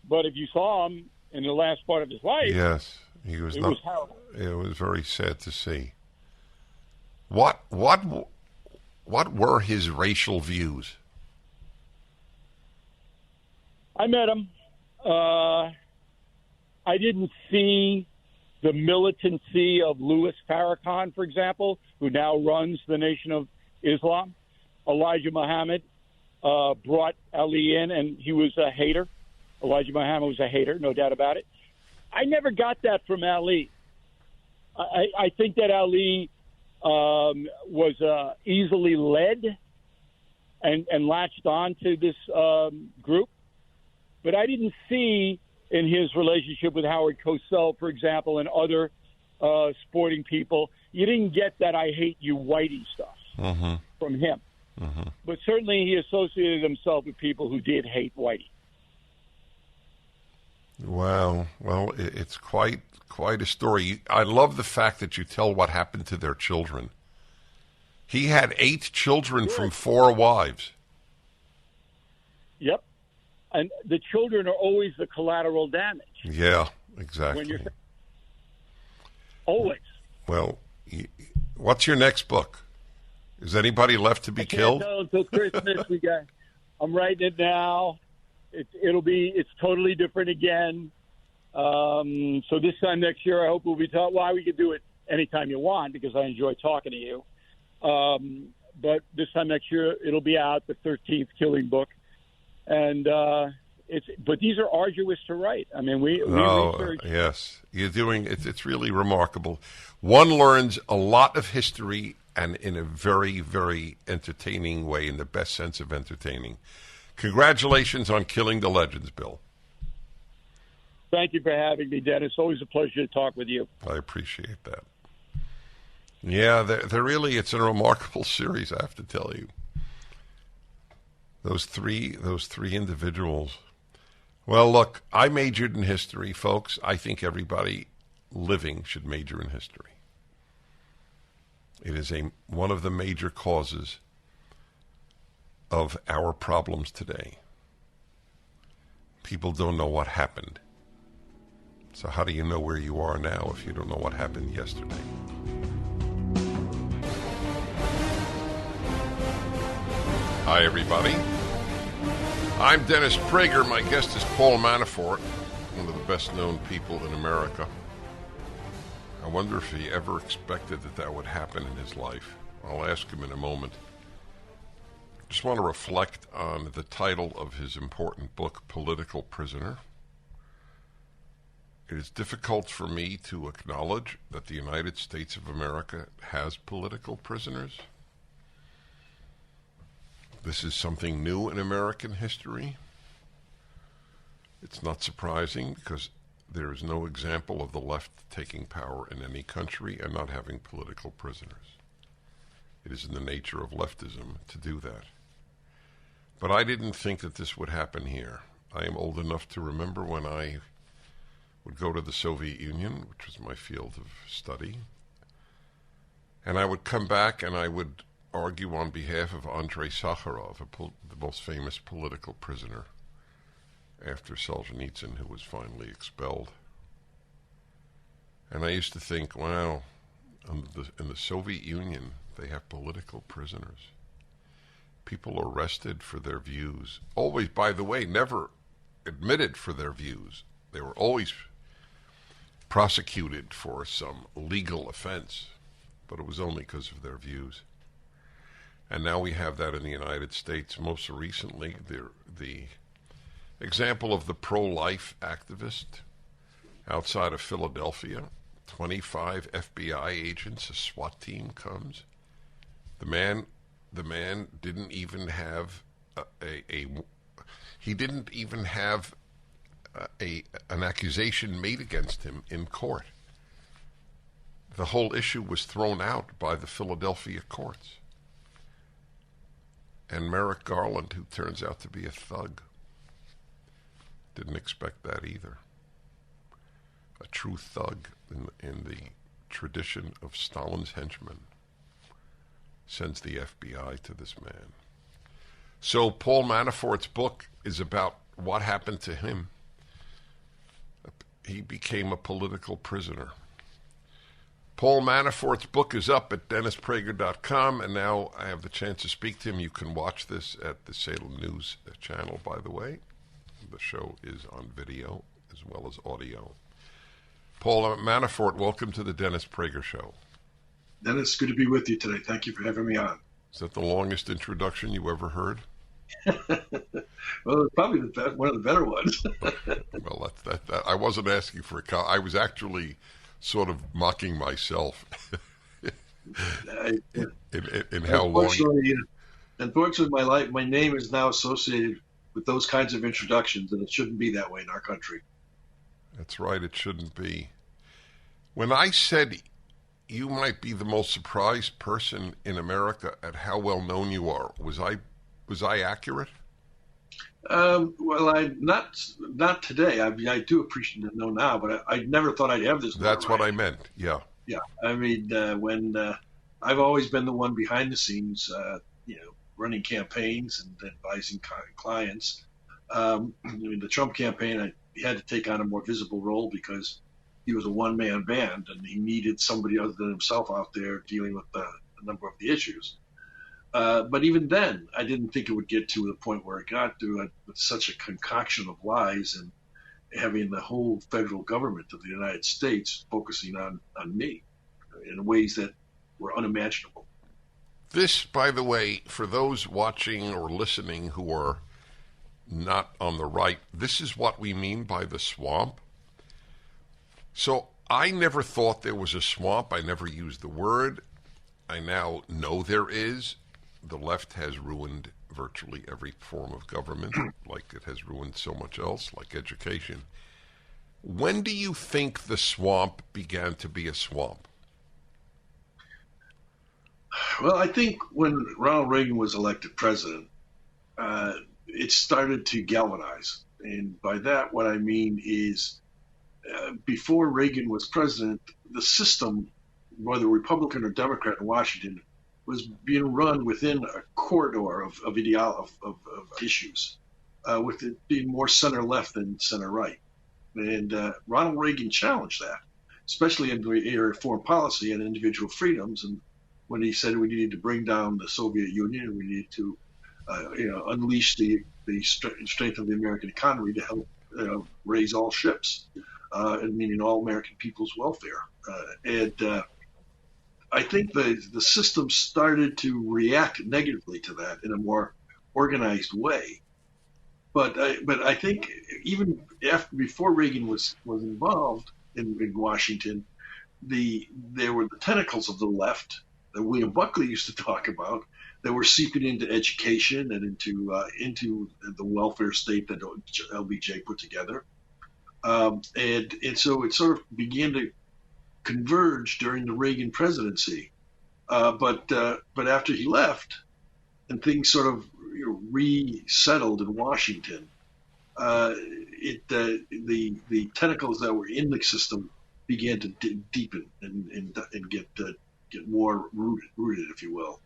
[SPEAKER 4] but if you saw him in the last part of his life,
[SPEAKER 1] yes, was
[SPEAKER 4] horrible.
[SPEAKER 1] It was very sad to see. What were his racial views?
[SPEAKER 4] I met him. I didn't see the militancy of Louis Farrakhan, for example, who now runs the Nation of Islam. Elijah Muhammad brought Ali in, and he was a hater. Elijah Muhammad was a hater, no doubt about it. I never got that from Ali. I think that Ali was easily led and latched on to this group. But I didn't see in his relationship with Howard Cosell, for example, and other sporting people, you didn't get that I hate you whitey stuff from him. But certainly he associated himself with people who did hate whitey.
[SPEAKER 1] Wow. Well, it's quite a story. I love the fact that you tell what happened to their children. He had 8 children from 4 wives.
[SPEAKER 4] Yep. And the children are always the collateral damage.
[SPEAKER 1] Yeah, exactly.
[SPEAKER 4] Always.
[SPEAKER 1] Well, what's your next book? Is anybody left to be killed?
[SPEAKER 4] No, until Christmas. I'm writing it now. It's totally different again. So this time next year, I hope we'll be taught why we can do it anytime you want, because I enjoy talking to you. But this time next year, it'll be out, the 13th Killing book. And but these are arduous to write. I mean, we research.
[SPEAKER 1] Yes, you're doing it. It's really remarkable. One learns a lot of history, and in a very, very entertaining way, in the best sense of entertaining. Congratulations on Killing the Legends, Bill.
[SPEAKER 4] Thank you for having me, Dennis. Always a pleasure to talk with you.
[SPEAKER 1] I appreciate that. Yeah, they're really, it's a remarkable series, I have to tell you. Those three individuals. Well, look, I majored in history, folks. I think everybody living should major in history. It is one of the major causes of our problems today. People don't know what happened. So how do you know where you are now if you don't know what happened yesterday? Hi, everybody. I'm Dennis Prager. My guest is Paul Manafort, one of the best-known people in America. I wonder if he ever expected that would happen in his life. I'll ask him in a moment. Just want to reflect on the title of his important book, Political Prisoner. It is difficult for me to acknowledge that the United States of America has political prisoners. This is something new in American history. It's not surprising because there is no example of the left taking power in any country and not having political prisoners. It is in the nature of leftism to do that. But I didn't think that this would happen here. I am old enough to remember when I would go to the Soviet Union, which was my field of study, and I would come back and I would argue on behalf of Andrei Sakharov, the most famous political prisoner after Solzhenitsyn, who was finally expelled. And I used to think, wow, in the Soviet Union, they have political prisoners. People arrested for their views. Always, by the way, never admitted for their views. They were always prosecuted for some legal offense, but it was only because of their views. And now we have that in the United States. Most recently, the example of the pro-life activist outside of Philadelphia, 25 FBI agents, a SWAT team comes. The man didn't even have an accusation made against him in court. The whole issue was thrown out by the Philadelphia courts. And Merrick Garland, who turns out to be a thug, didn't expect that either. A true thug in the tradition of Stalin's henchmen sends the FBI to this man. So Paul Manafort's book is about what happened to him. He became a political prisoner. Paul Manafort's book is up at DennisPrager.com, and now I have the chance to speak to him. You can watch this at the Salem News channel, by the way. The show is on video as well as audio. Paul Manafort, welcome to the Dennis Prager Show.
[SPEAKER 5] Dennis, good to be with you today. Thank you for having me on.
[SPEAKER 1] Is that the longest introduction you ever heard?
[SPEAKER 5] Well, it's probably one of the better ones.
[SPEAKER 1] Well, that I wasn't asking for a I was actually sort of mocking myself in how long.
[SPEAKER 5] Unfortunately, my name is now associated with those kinds of introductions, and it shouldn't be that way in our country.
[SPEAKER 1] That's right, it shouldn't be. When I said you might be the most surprised person in America at how well known you are, was I accurate?
[SPEAKER 5] Well, I'm not today. I mean, I do appreciate it now, but I never thought I'd have this.
[SPEAKER 1] That's what I meant. Yeah.
[SPEAKER 5] Yeah. I mean, when I've always been the one behind the scenes, running campaigns and advising clients. I mean, the Trump campaign, he had to take on a more visible role because he was a one-man band and he needed somebody other than himself out there dealing with a number of the issues. But even then, I didn't think it would get to the point where it got to with such a concoction of lies and having the whole federal government of the United States focusing on me in ways that were unimaginable.
[SPEAKER 1] This, by the way, for those watching or listening who are not on the right, this is what we mean by the swamp. So I never thought there was a swamp. I never used the word. I now know there is. The left has ruined virtually every form of government, like it has ruined so much else, like education. When do you think the swamp began to be a swamp?
[SPEAKER 5] Well, I think when Ronald Reagan was elected president, it started to galvanize. And by that, what I mean is before Reagan was president, the system, whether Republican or Democrat in Washington, was being run within a corridor of issues, with it being more center-left than center-right. And Ronald Reagan challenged that, especially in the area of foreign policy and individual freedoms. And when he said we needed to bring down the Soviet Union, we needed to unleash the strength of the American economy to help raise all ships, and meaning all American people's welfare. I think the system started to react negatively to that in a more organized way. But I think even before Reagan was involved in Washington, there were the tentacles of the left that William Buckley used to talk about that were seeping into education and into the welfare state that LBJ put together. And so it sort of began to converge during the Reagan presidency. But after he left and things sort of resettled in Washington, the tentacles that were in the system began to deepen and get more rooted, if you will.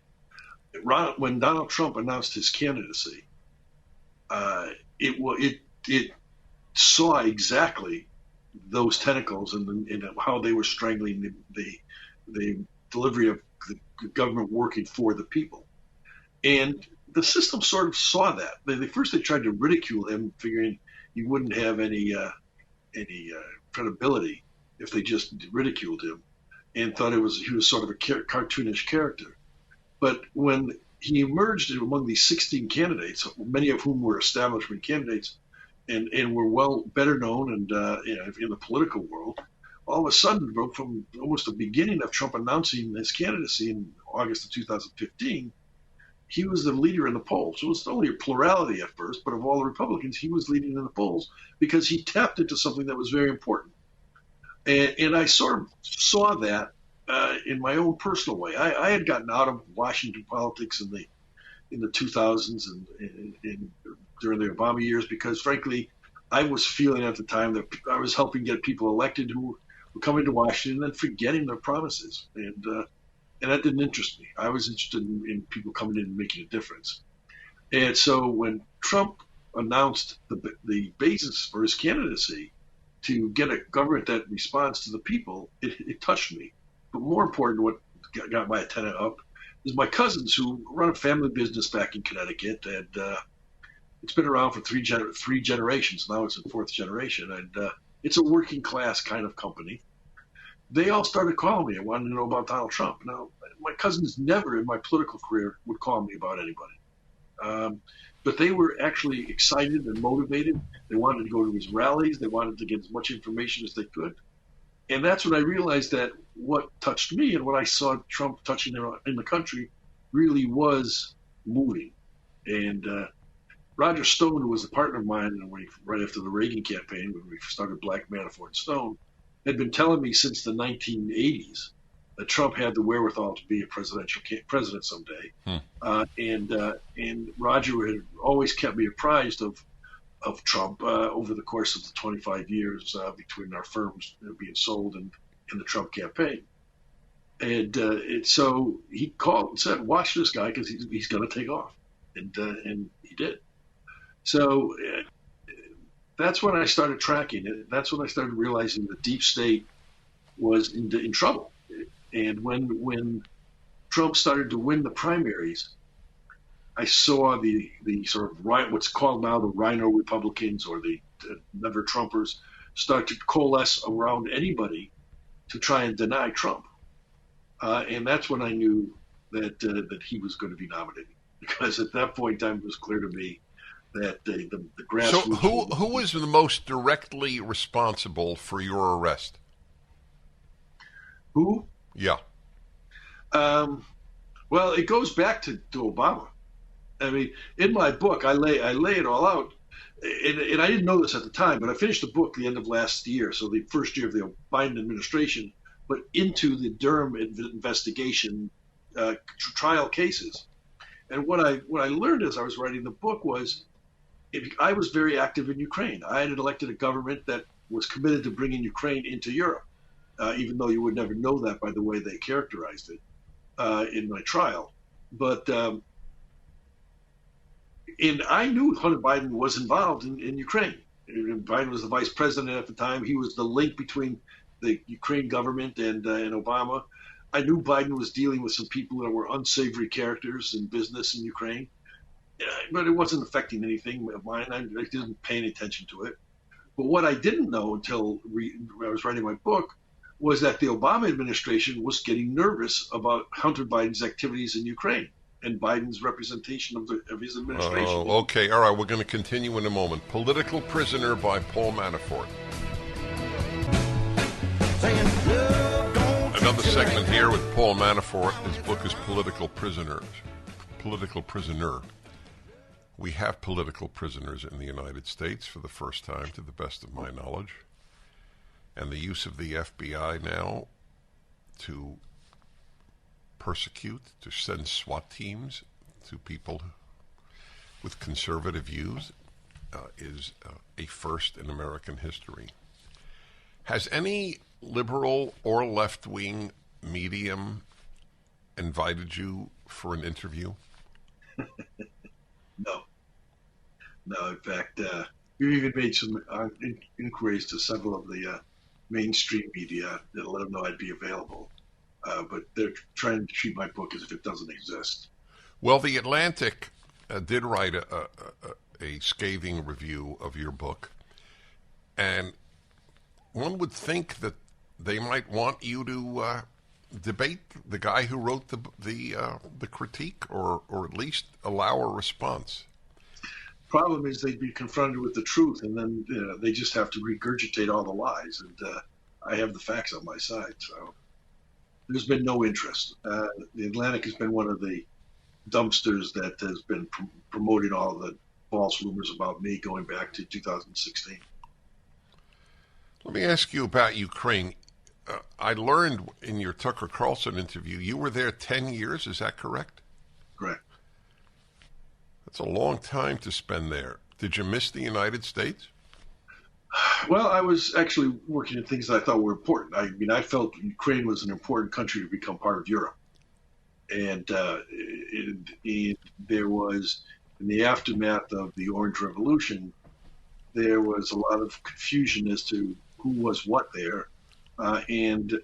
[SPEAKER 5] When Donald Trump announced his candidacy, it saw exactly those tentacles and how they were strangling the delivery of the government working for the people. And the system sort of saw that. First they tried to ridicule him, figuring he wouldn't have any credibility if they just ridiculed him, and thought he was sort of a cartoonish character. But when he emerged among these 16 candidates, many of whom were establishment candidates and were better known and in the political world, all of a sudden, from almost the beginning of Trump announcing his candidacy in August of 2015, he was the leader in the polls. So it was only a plurality at first, but of all the Republicans, he was leading in the polls because he tapped into something that was very important. And I sort of saw that in my own personal way. I had gotten out of Washington politics in the 2000s and during the Obama years because, frankly, I was feeling at the time that I was helping get people elected who were coming to Washington and then forgetting their promises. And that didn't interest me. I was interested in people coming in and making a difference. And so when Trump announced the basis for his candidacy to get a government that responds to the people, it touched me. But more important, what got my antenna up is my cousins who run a family business back in Connecticut, and it's been around for three generations. Now it's in fourth generation, and it's a working class kind of company. They all started calling me and wanted to know about Donald Trump. Now, my cousins never in my political career would call me about anybody. But they were actually excited and motivated. They wanted to go to his rallies. They wanted to get as much information as they could. And that's when I realized that what touched me and what I saw Trump touching in the country really was moving. And Roger Stone, who was a partner of mine right after the Reagan campaign, when we started Black Manafort and Stone, had been telling me since the 1980s that Trump had the wherewithal to be a president someday. And Roger had always kept me apprised of Trump over the course of the 25 years between our firms being sold and the Trump campaign. And so he called and said, watch this guy because he's going to take off. And he did. So that's when I started tracking it. That's when I started realizing the deep state was in trouble. And when Trump started to win the primaries, I saw the sort of what's called now the Rhino Republicans or the Never Trumpers start to coalesce around anybody to try and deny Trump. And that's when I knew that he was going to be nominated, because at that point in time it was clear to me that the grassroots.
[SPEAKER 1] So who was the most directly responsible for your arrest?
[SPEAKER 5] Who?
[SPEAKER 1] Yeah.
[SPEAKER 5] Well, it goes back to Obama. I mean, in my book, I lay it all out, and I didn't know this at the time, but I finished the book the end of last year, so the first year of the Biden administration, but into the Durham investigation trial cases. And what I learned as I was writing the book was, I was very active in Ukraine. I had elected a government that was committed to bringing Ukraine into Europe, even though you would never know that by the way they characterized it in my trial. But and I knew Hunter Biden was involved in Ukraine. Biden was the vice president at the time. He was the link between the Ukraine government and Obama. I knew Biden was dealing with some people that were unsavory characters in business in Ukraine, but it wasn't affecting anything of mine. I didn't pay any attention to it. But what I didn't know until I was writing my book was that the Obama administration was getting nervous about Hunter Biden's activities in Ukraine and Biden's representation of his administration.
[SPEAKER 1] Oh, okay. All right. We're going to continue in a moment. Political Prisoner by Paul Manafort. Another segment here with Paul Manafort. His book is Political Prisoner. We have political prisoners in the United States for the first time, to the best of my knowledge. And the use of the FBI now to persecute, to send SWAT teams to people with conservative views is a first in American history. Has any liberal or left-wing medium invited you for an interview?
[SPEAKER 5] No. In fact, we've even made some inquiries to several of the mainstream media that let them know I'd be available. But they're trying to treat my book as if it doesn't exist.
[SPEAKER 1] Well, The Atlantic did write a scathing review of your book, and one would think that they might want you to debate the guy who wrote the critique, or at least allow a response.
[SPEAKER 5] Problem is they'd be confronted with the truth, and then they just have to regurgitate all the lies. And I have the facts on my side, so there's been no interest. The Atlantic has been one of the dumpsters that has been promoting all the false rumors about me going back to 2016.
[SPEAKER 1] Let me ask you about Ukraine. I learned in your Tucker Carlson interview you were there 10 years. Is that correct?
[SPEAKER 5] Correct.
[SPEAKER 1] That's a long time to spend there. Did you miss the United States?
[SPEAKER 5] Well, I was actually working on things that I thought were important. I mean, I felt Ukraine was an important country to become part of Europe. And there was, in the aftermath of the Orange Revolution, there was a lot of confusion as to who was what there. And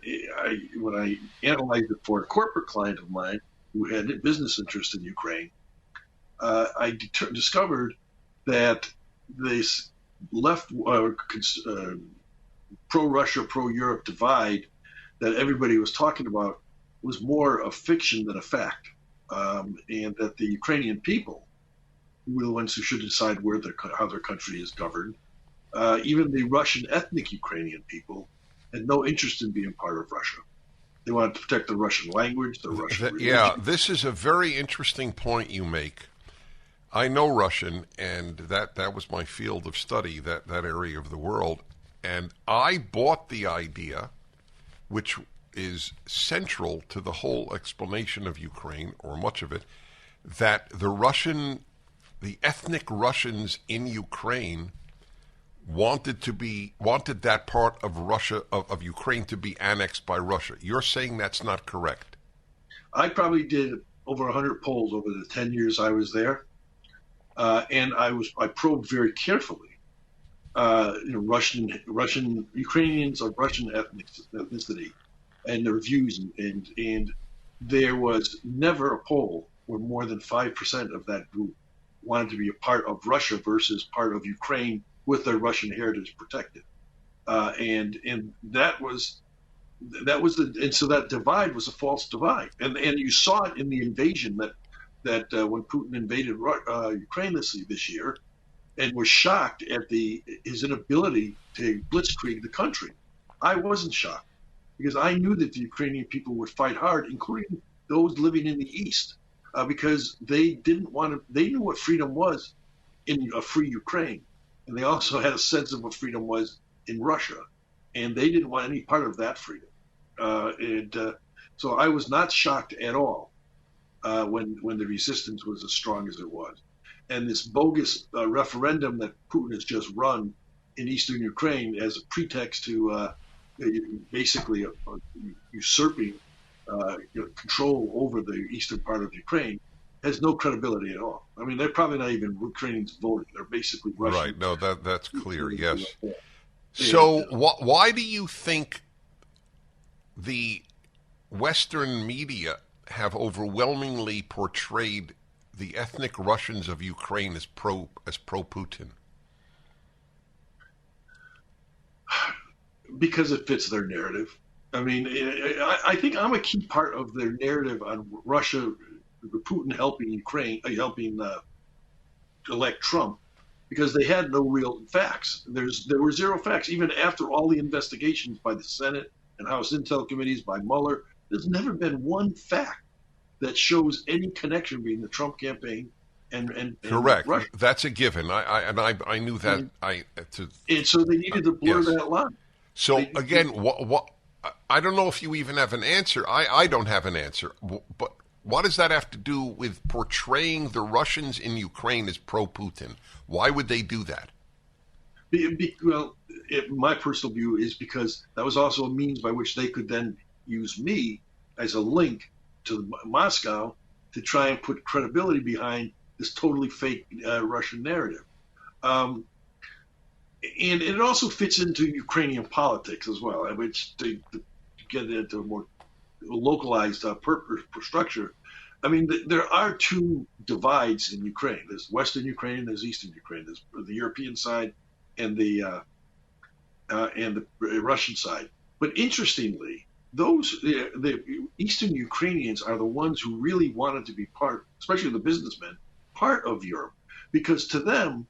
[SPEAKER 5] when I analyzed it for a corporate client of mine who had a business interest in Ukraine, I discovered that this left pro-Russia, pro-Europe divide that everybody was talking about was more a fiction than a fact, and that the Ukrainian people were the ones who should decide how their country is governed. Even the Russian ethnic Ukrainian people had no interest in being part of Russia. They wanted to protect the Russian language, the Russian religion.
[SPEAKER 1] Yeah, this is a very interesting point you make. I know Russian, and that was my field of study, that area of the world. And I bought the idea, which is central to the whole explanation of Ukraine, or much of it, that the ethnic Russians in Ukraine wanted that part of Russia, of Ukraine, to be annexed by Russia. You're saying that's not correct?
[SPEAKER 5] I probably did over 100 polls over the 10 years I was there. And I probed very carefully. Russian Ukrainians of Russian ethnicity and their views, and there was never a poll where more than 5% of that group wanted to be a part of Russia versus part of Ukraine with their Russian heritage protected. And so that divide was a false divide, and you saw it in the invasion that when Putin invaded Ukraine this year, and was shocked at his inability to blitzkrieg the country. I wasn't shocked, because I knew that the Ukrainian people would fight hard, including those living in the East, because they didn't want to. They knew what freedom was in a free Ukraine, and they also had a sense of what freedom was in Russia, and they didn't want any part of that freedom. So I was not shocked at all when the resistance was as strong as it was. And this bogus referendum that Putin has just run in eastern Ukraine as a pretext to basically usurping control over the eastern part of Ukraine has no credibility at all. I mean, they're probably not even Ukrainians voting. They're basically Russian.
[SPEAKER 1] Right. No, that's clear, yes. So why do you think the Western media have overwhelmingly portrayed the ethnic Russians of Ukraine as pro-Putin?
[SPEAKER 5] Because it fits their narrative. I mean, I think I'm a key part of their narrative on Russia, Putin helping Ukraine, helping elect Trump, because they had no real facts. There were zero facts, even after all the investigations by the Senate and House Intel committees by Mueller. There's never been one fact that shows any connection between the Trump campaign and
[SPEAKER 1] Correct.
[SPEAKER 5] Russia.
[SPEAKER 1] That's a given. I knew that.
[SPEAKER 5] And so they needed to blur that line.
[SPEAKER 1] So again, what? I don't know if you even have an answer. I don't have an answer. But what does that have to do with portraying the Russians in Ukraine as pro-Putin? Why would they do that?
[SPEAKER 5] Well, my personal view is because that was also a means by which they could then use me as a link to Moscow to try and put credibility behind this totally fake Russian narrative. And it also fits into Ukrainian politics as well, which to get into a more localized structure. I mean, there are two divides in Ukraine. There's Western Ukraine, there's Eastern Ukraine. There's the European side and the Russian side. But interestingly, the Eastern Ukrainians are the ones who really wanted to be part, especially the businessmen, part of Europe, because to them,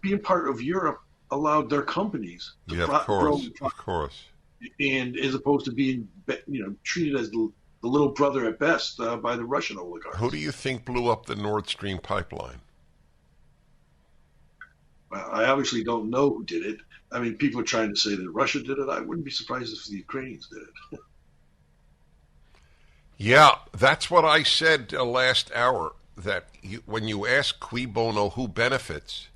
[SPEAKER 5] being part of Europe allowed their companies to grow,
[SPEAKER 1] of course,
[SPEAKER 5] and as opposed to being treated as the little brother at best by the Russian oligarchs.
[SPEAKER 1] Who do you think blew up the Nord Stream pipeline?
[SPEAKER 5] Well, I obviously don't know who did it. I mean, people are trying to say that Russia did it. I wouldn't be surprised if the Ukrainians did it.
[SPEAKER 1] Yeah, that's what I said last hour, that when you ask cui bono, who benefits,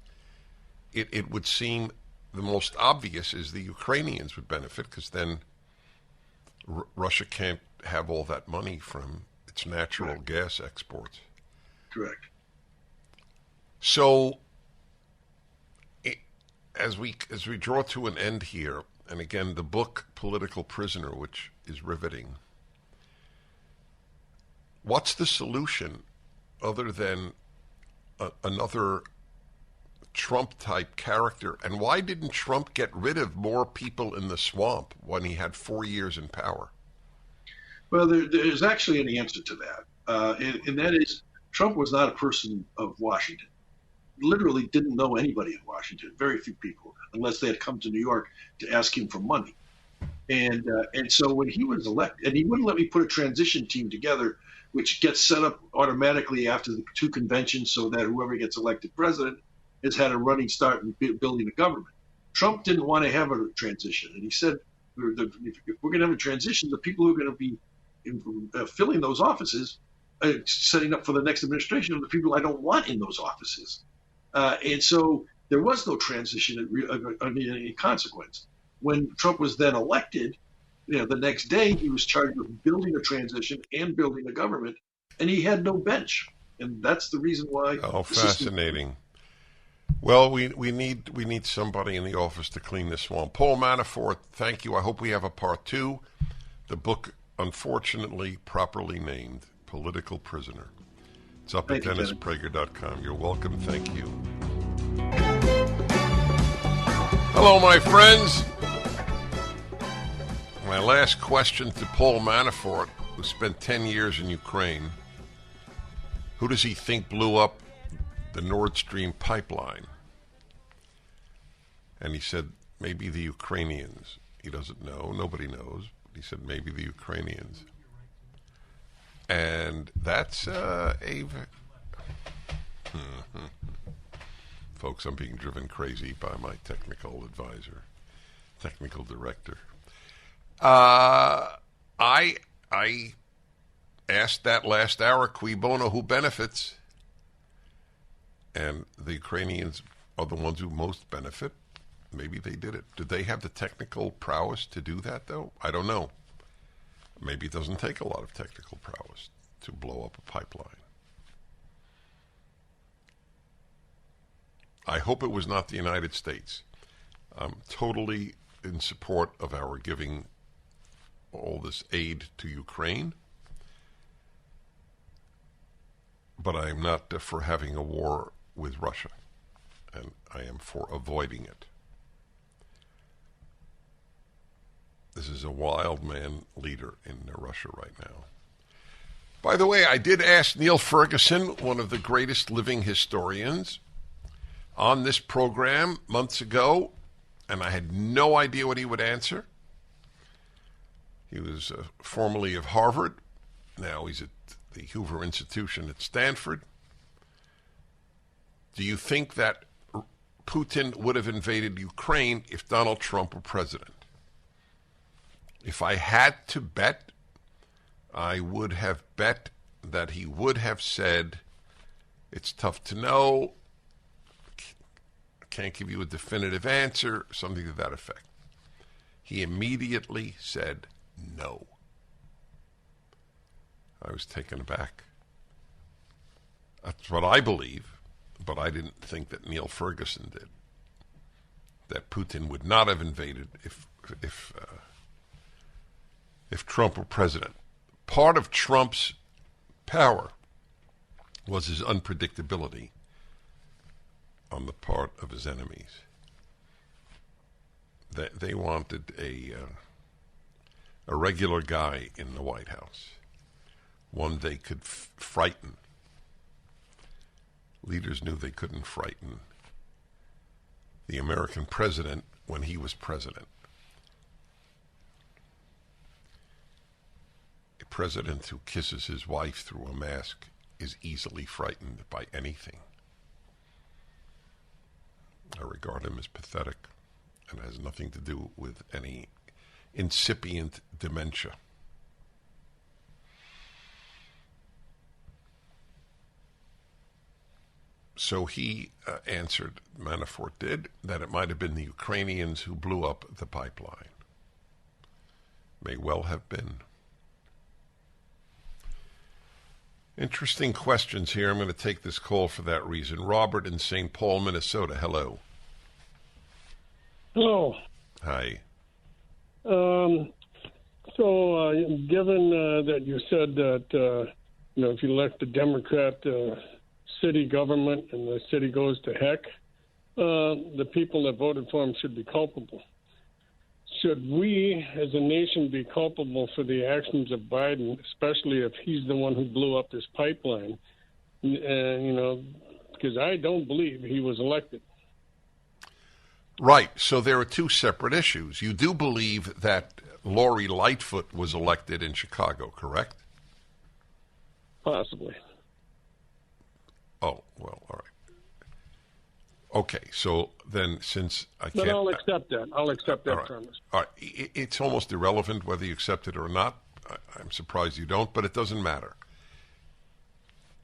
[SPEAKER 1] it would seem the most obvious is the Ukrainians would benefit, because then Russia can't have all that money from its natural gas exports.
[SPEAKER 5] Correct.
[SPEAKER 1] So as we draw to an end here, and again, the book Political Prisoner, which is riveting, what's the solution other than another Trump-type character? And why didn't Trump get rid of more people in the swamp when he had 4 years in power?
[SPEAKER 5] Well, there's actually an answer to that, and that is Trump was not a person of Washington. Literally didn't know anybody in Washington, very few people, unless they had come to New York to ask him for money. And so when he was elected, and he wouldn't let me put a transition team together, which gets set up automatically after the two conventions so that whoever gets elected president has had a running start in building a government. Trump didn't want to have a transition. And he said, if we're going to have a transition, the people who are going to be filling those offices, setting up for the next administration, are the people I don't want in those offices. And so there was no transition in consequence. When Trump was then elected, the next day he was charged with building a transition and building a government, and he had no bench. And that's the reason why.
[SPEAKER 1] Oh, fascinating. Well, we need somebody in the office to clean this swamp. Paul Manafort, thank you. I hope we have a part 2. The book, unfortunately, properly named Political Prisoner. It's up at DennisPrager.com. You're welcome. Thank you. Hello, my friends. My last question to Paul Manafort, who spent 10 years in Ukraine. Who does he think blew up the Nord Stream pipeline? And he said, maybe the Ukrainians. He doesn't know. Nobody knows. But he said, maybe the Ukrainians. And that's folks, I'm being driven crazy by my technical advisor, technical director. I asked that last hour, cui bono, who benefits? And the Ukrainians are the ones who most benefit. Maybe they did it. Did they have the technical prowess to do that, though? I don't know. Maybe it doesn't take a lot of technical prowess to blow up a pipeline. I hope it was not the United States. I'm totally in support of our giving all this aid to Ukraine, but I am not for having a war with Russia, and I am for avoiding it. This is a wild man leader in Russia right now. By the way, I did ask Neil Ferguson, one of the greatest living historians, on this program months ago, and I had no idea what he would answer. He was formerly of Harvard. Now he's at the Hoover Institution at Stanford. Do you think that Putin would have invaded Ukraine if Donald Trump were president? If I had to bet, I would have bet that he would have said, it's tough to know, can't give you a definitive answer, something to that effect. He immediately said no. I was taken aback. That's what I believe, but I didn't think that Neil Ferguson did. That Putin would not have invaded if Trump were president. Part of Trump's power was his unpredictability on the part of his enemies. They wanted a regular guy in the White House, one they could frighten. Leaders knew they couldn't frighten the American president when he was president. A president who kisses his wife through a mask is easily frightened by anything. I regard him as pathetic, and has nothing to do with any incipient dementia. So he answered, Manafort did, that it might have been the Ukrainians who blew up the pipeline. May well have been. Interesting questions here. I'm going to take this call for that reason. Robert in St. Paul, Minnesota. Hello.
[SPEAKER 6] Hello.
[SPEAKER 1] Hi.
[SPEAKER 6] Given that you said that if you elect a Democrat city government and the city goes to heck, the people that voted for him should be culpable. Should we, as a nation, be culpable for the actions of Biden, especially if he's the one who blew up this pipeline? Because I don't believe he was elected.
[SPEAKER 1] Right. So there are two separate issues. You do believe that Lori Lightfoot was elected in Chicago, correct?
[SPEAKER 6] Possibly.
[SPEAKER 1] Oh, well, all right. Okay, so then since I can't...
[SPEAKER 6] But I'll accept that. I'll accept that premise.
[SPEAKER 1] All right. It's almost irrelevant whether you accept it or not. I'm surprised you don't, but it doesn't matter.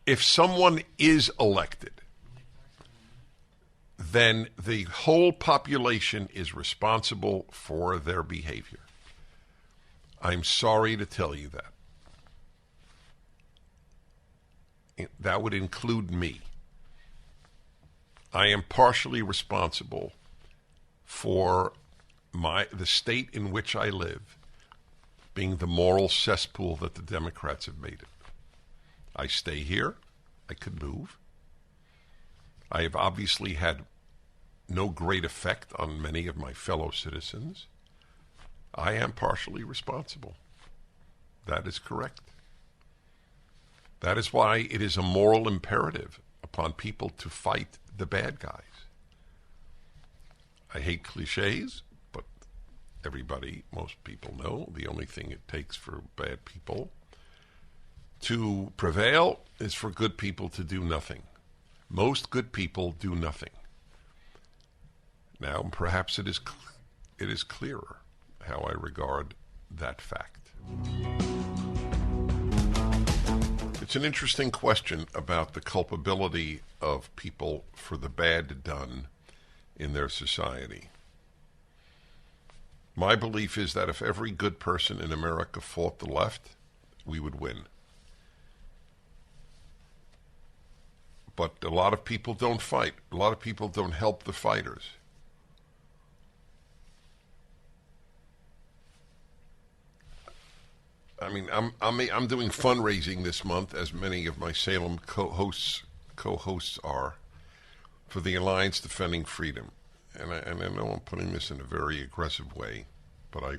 [SPEAKER 1] If someone is elected, then the whole population is responsible for their behavior. I'm sorry to tell you that. That would include me. I am partially responsible for the state in which I live being the moral cesspool that the Democrats have made it. I stay here. I could move. I have obviously had no great effect on many of my fellow citizens. I am partially responsible. That is correct. That is why it is a moral imperative upon people to fight the bad guys. I hate cliches, but most people know the only thing it takes for bad people to prevail is for good people to do nothing. Most good people do nothing. Now, perhaps it is clearer how I regard that fact. It's an interesting question about the culpability of people for the bad done in their society. My belief is that if every good person in America fought the left, we would win. But a lot of people don't fight. A lot of people don't help the fighters. I mean, I'm doing fundraising this month, as many of my Salem co-hosts are, for the Alliance Defending Freedom. And I know I'm putting this in a very aggressive way, but I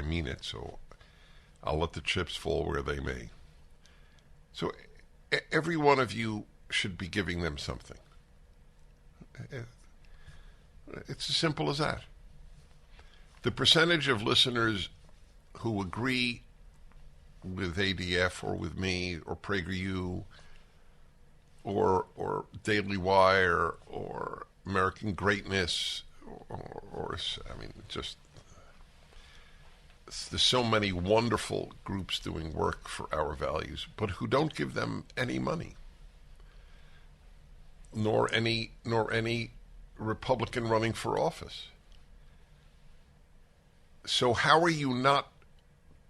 [SPEAKER 1] mean it, so I'll let the chips fall where they may. So every one of you should be giving them something. It's as simple as that. The percentage of listeners who agree with ADF or with me or PragerU or Daily Wire or American Greatness or I mean, just there's so many wonderful groups doing work for our values, but who don't give them any money, nor any Republican running for office. So how are you not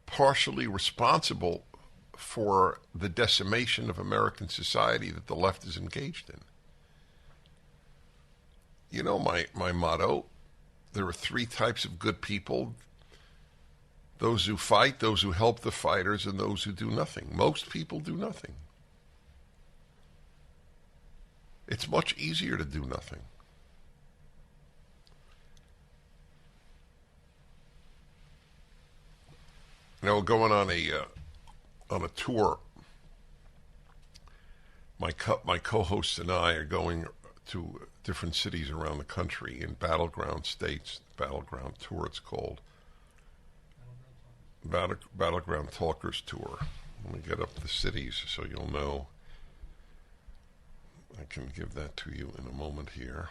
[SPEAKER 1] partially responsible for the decimation of American society that the left is engaged in? You know my motto, there are three types of good people: those who fight, those who help the fighters, and those who do nothing. Most people do nothing. It's much easier to do nothing. Now, going on a tour, my co-hosts and I are going to different cities around the country in battleground states. Battleground tour, it's called. Battleground Talkers Tour. Let me get up the cities so you'll know. I can give that to you in a moment here,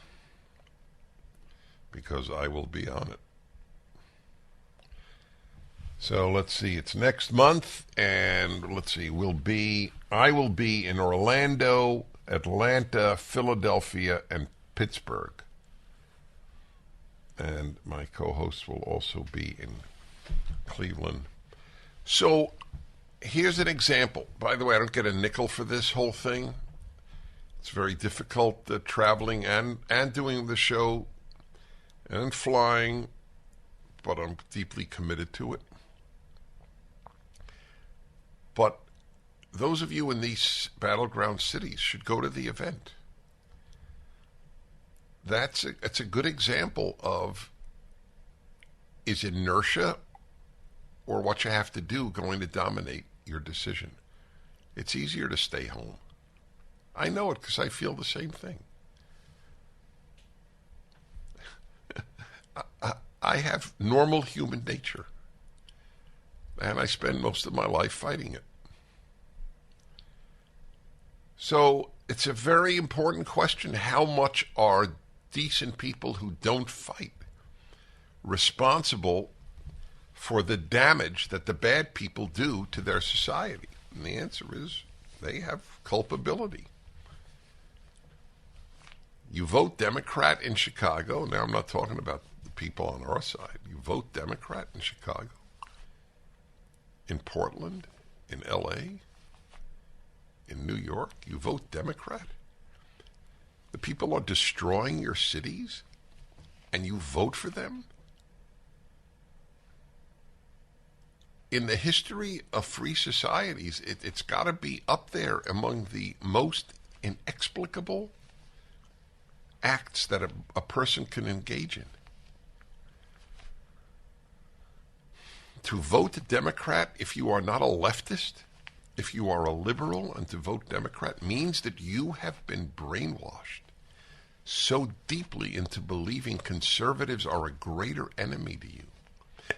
[SPEAKER 1] because I will be on it. So let's see, it's next month, and let's see, I will be in Orlando, Atlanta, Philadelphia, and Pittsburgh. And my co-hosts will also be in Cleveland. So here's an example. By the way, I don't get a nickel for this whole thing. It's very difficult traveling and doing the show and flying, but I'm deeply committed to it. But those of you in these battleground cities should go to the event. It's a good example of, is inertia or what you have to do going to dominate your decision? It's easier to stay home. I know it because I feel the same thing. I have normal human nature, and I spend most of my life fighting it. So it's a very important question. How much are decent people who don't fight responsible for the damage that the bad people do to their society? And the answer is they have culpability. You vote Democrat in Chicago. Now, I'm not talking about the people on our side. You vote Democrat in Chicago, in Portland, in L.A., in New York. You vote Democrat. The people are destroying your cities, and you vote for them? In the history of free societies, it's got to be up there among the most inexplicable acts that a person can engage in. To vote Democrat, if you are not a leftist, if you are a liberal, and to vote Democrat means that you have been brainwashed so deeply into believing conservatives are a greater enemy to you.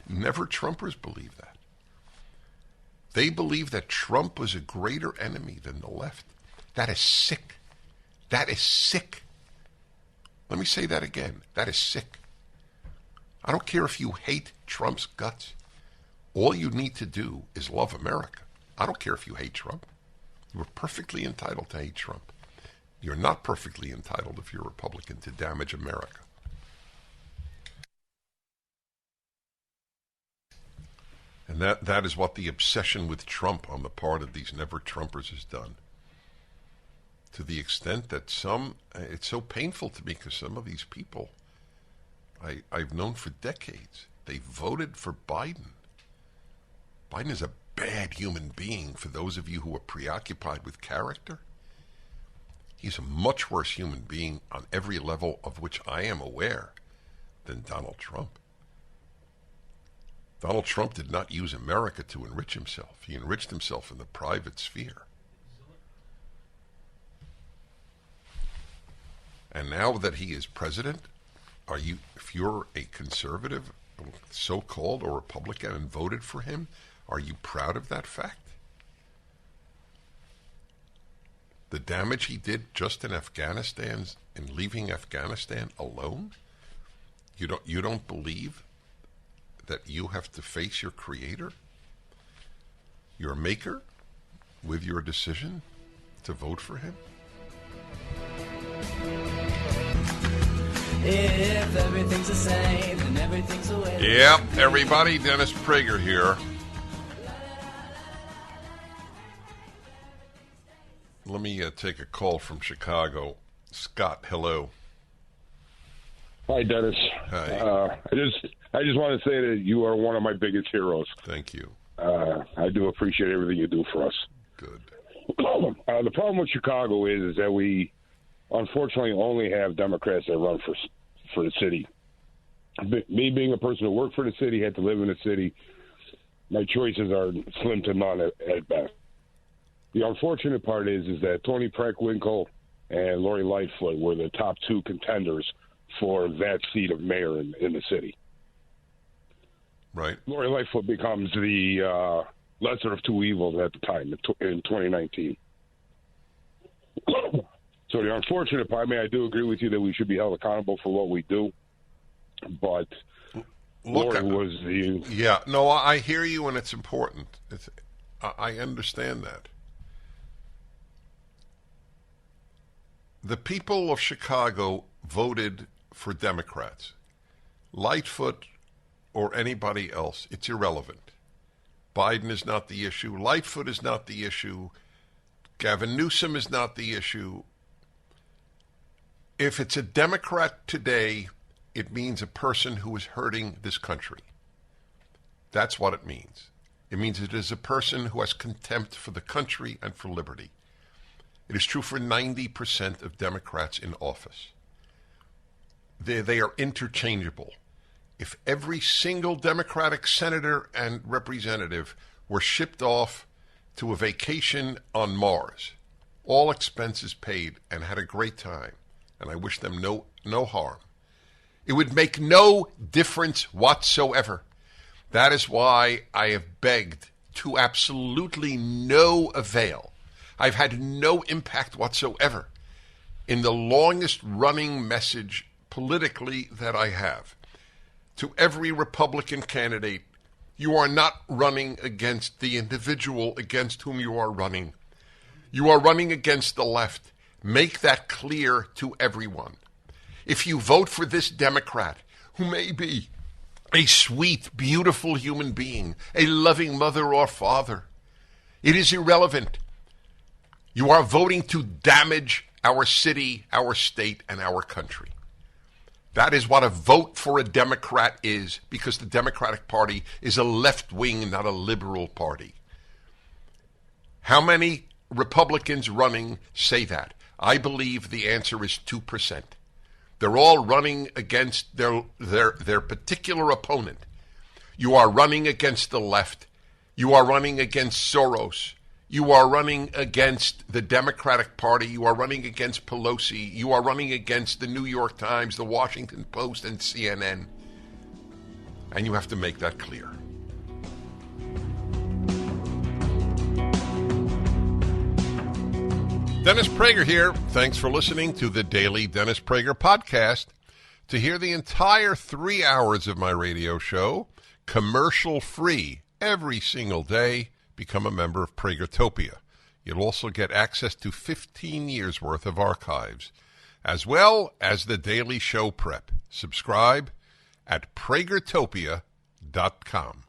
[SPEAKER 1] Never Trumpers believe that. They believe that Trump was a greater enemy than the left. That is sick. That is sick. Let me say that again. That is sick. I don't care if you hate Trump's guts. All you need to do is love America. I don't care if you hate Trump. You're perfectly entitled to hate Trump. You're not perfectly entitled, if you're a Republican, to damage America. And that is what the obsession with Trump on the part of these never-Trumpers has done. To the extent that it's so painful to me because some of these people I've known for decades, they voted for Biden. Biden is a bad human being for those of you who are preoccupied with character. He's a much worse human being on every level of which I am aware than Donald Trump. Donald Trump did not use America to enrich himself. He enriched himself in the private sphere. And now that he is president, if you're a conservative so-called or Republican and voted for him? Are you proud of that fact? The damage he did just in Afghanistan, in leaving Afghanistan alone? You don't believe that you have to face your creator, your maker, with your decision to vote for him?
[SPEAKER 7] If everything's the same and everything's the way.
[SPEAKER 1] Yep, everybody, Dennis Prager here. Let me take a call from Chicago. Scott, hello.
[SPEAKER 8] Hi, Dennis.
[SPEAKER 1] Hi.
[SPEAKER 8] I just want to say that you are one of my biggest heroes.
[SPEAKER 1] Thank you.
[SPEAKER 8] I do appreciate everything you do for us.
[SPEAKER 1] Good.
[SPEAKER 8] The problem with Chicago is that we unfortunately only have Democrats that run for the city. Me being a person who worked for the city, had to live in the city, my choices are slim to none at best. The unfortunate part is that Tony Preckwinkle and Lori Lightfoot were the top two contenders for that seat of mayor in the city.
[SPEAKER 1] Right.
[SPEAKER 8] Lori Lightfoot becomes the lesser of two evils at the time in 2019. So the unfortunate part, I do agree with you that we should be held accountable for what we do, but Lori was the...
[SPEAKER 1] Yeah, no, I hear you, and it's important. I understand that. The people of Chicago voted for Democrats. Lightfoot or anybody else, it's irrelevant. Biden is not the issue. Lightfoot is not the issue. Gavin Newsom is not the issue. If it's a Democrat today, it means a person who is hurting this country. That's what it means. It means it is a person who has contempt for the country and for liberty. It is true for 90% of Democrats in office. They are interchangeable. If every single Democratic senator and representative were shipped off to a vacation on Mars, all expenses paid, and had a great time, and I wish them no harm, it would make no difference whatsoever. That is why I have begged to absolutely no avail. I've had no impact whatsoever in the longest running message politically that I have. To every Republican candidate, you are not running against the individual against whom you are running. You are running against the left. Make that clear to everyone. If you vote for this Democrat, who may be a sweet, beautiful human being, a loving mother or father, it is irrelevant. You are voting to damage our city, our state, and our country. That is what a vote for a Democrat is, because the Democratic Party is a left-wing, not a liberal party. How many Republicans running say that? I believe the answer is 2%. They're all running against their particular opponent. You are running against the left. You are running against Soros. You are running against the Democratic Party. You are running against Pelosi. You are running against the New York Times, the Washington Post, and CNN. And you have to make that clear. Dennis Prager here. Thanks for listening to the Daily Dennis Prager Podcast. To hear the entire 3 hours of my radio show, commercial-free, every single day, become a member of Pragertopia. You'll also get access to 15 years' worth of archives, as well as the daily show prep. Subscribe at Pragertopia.com.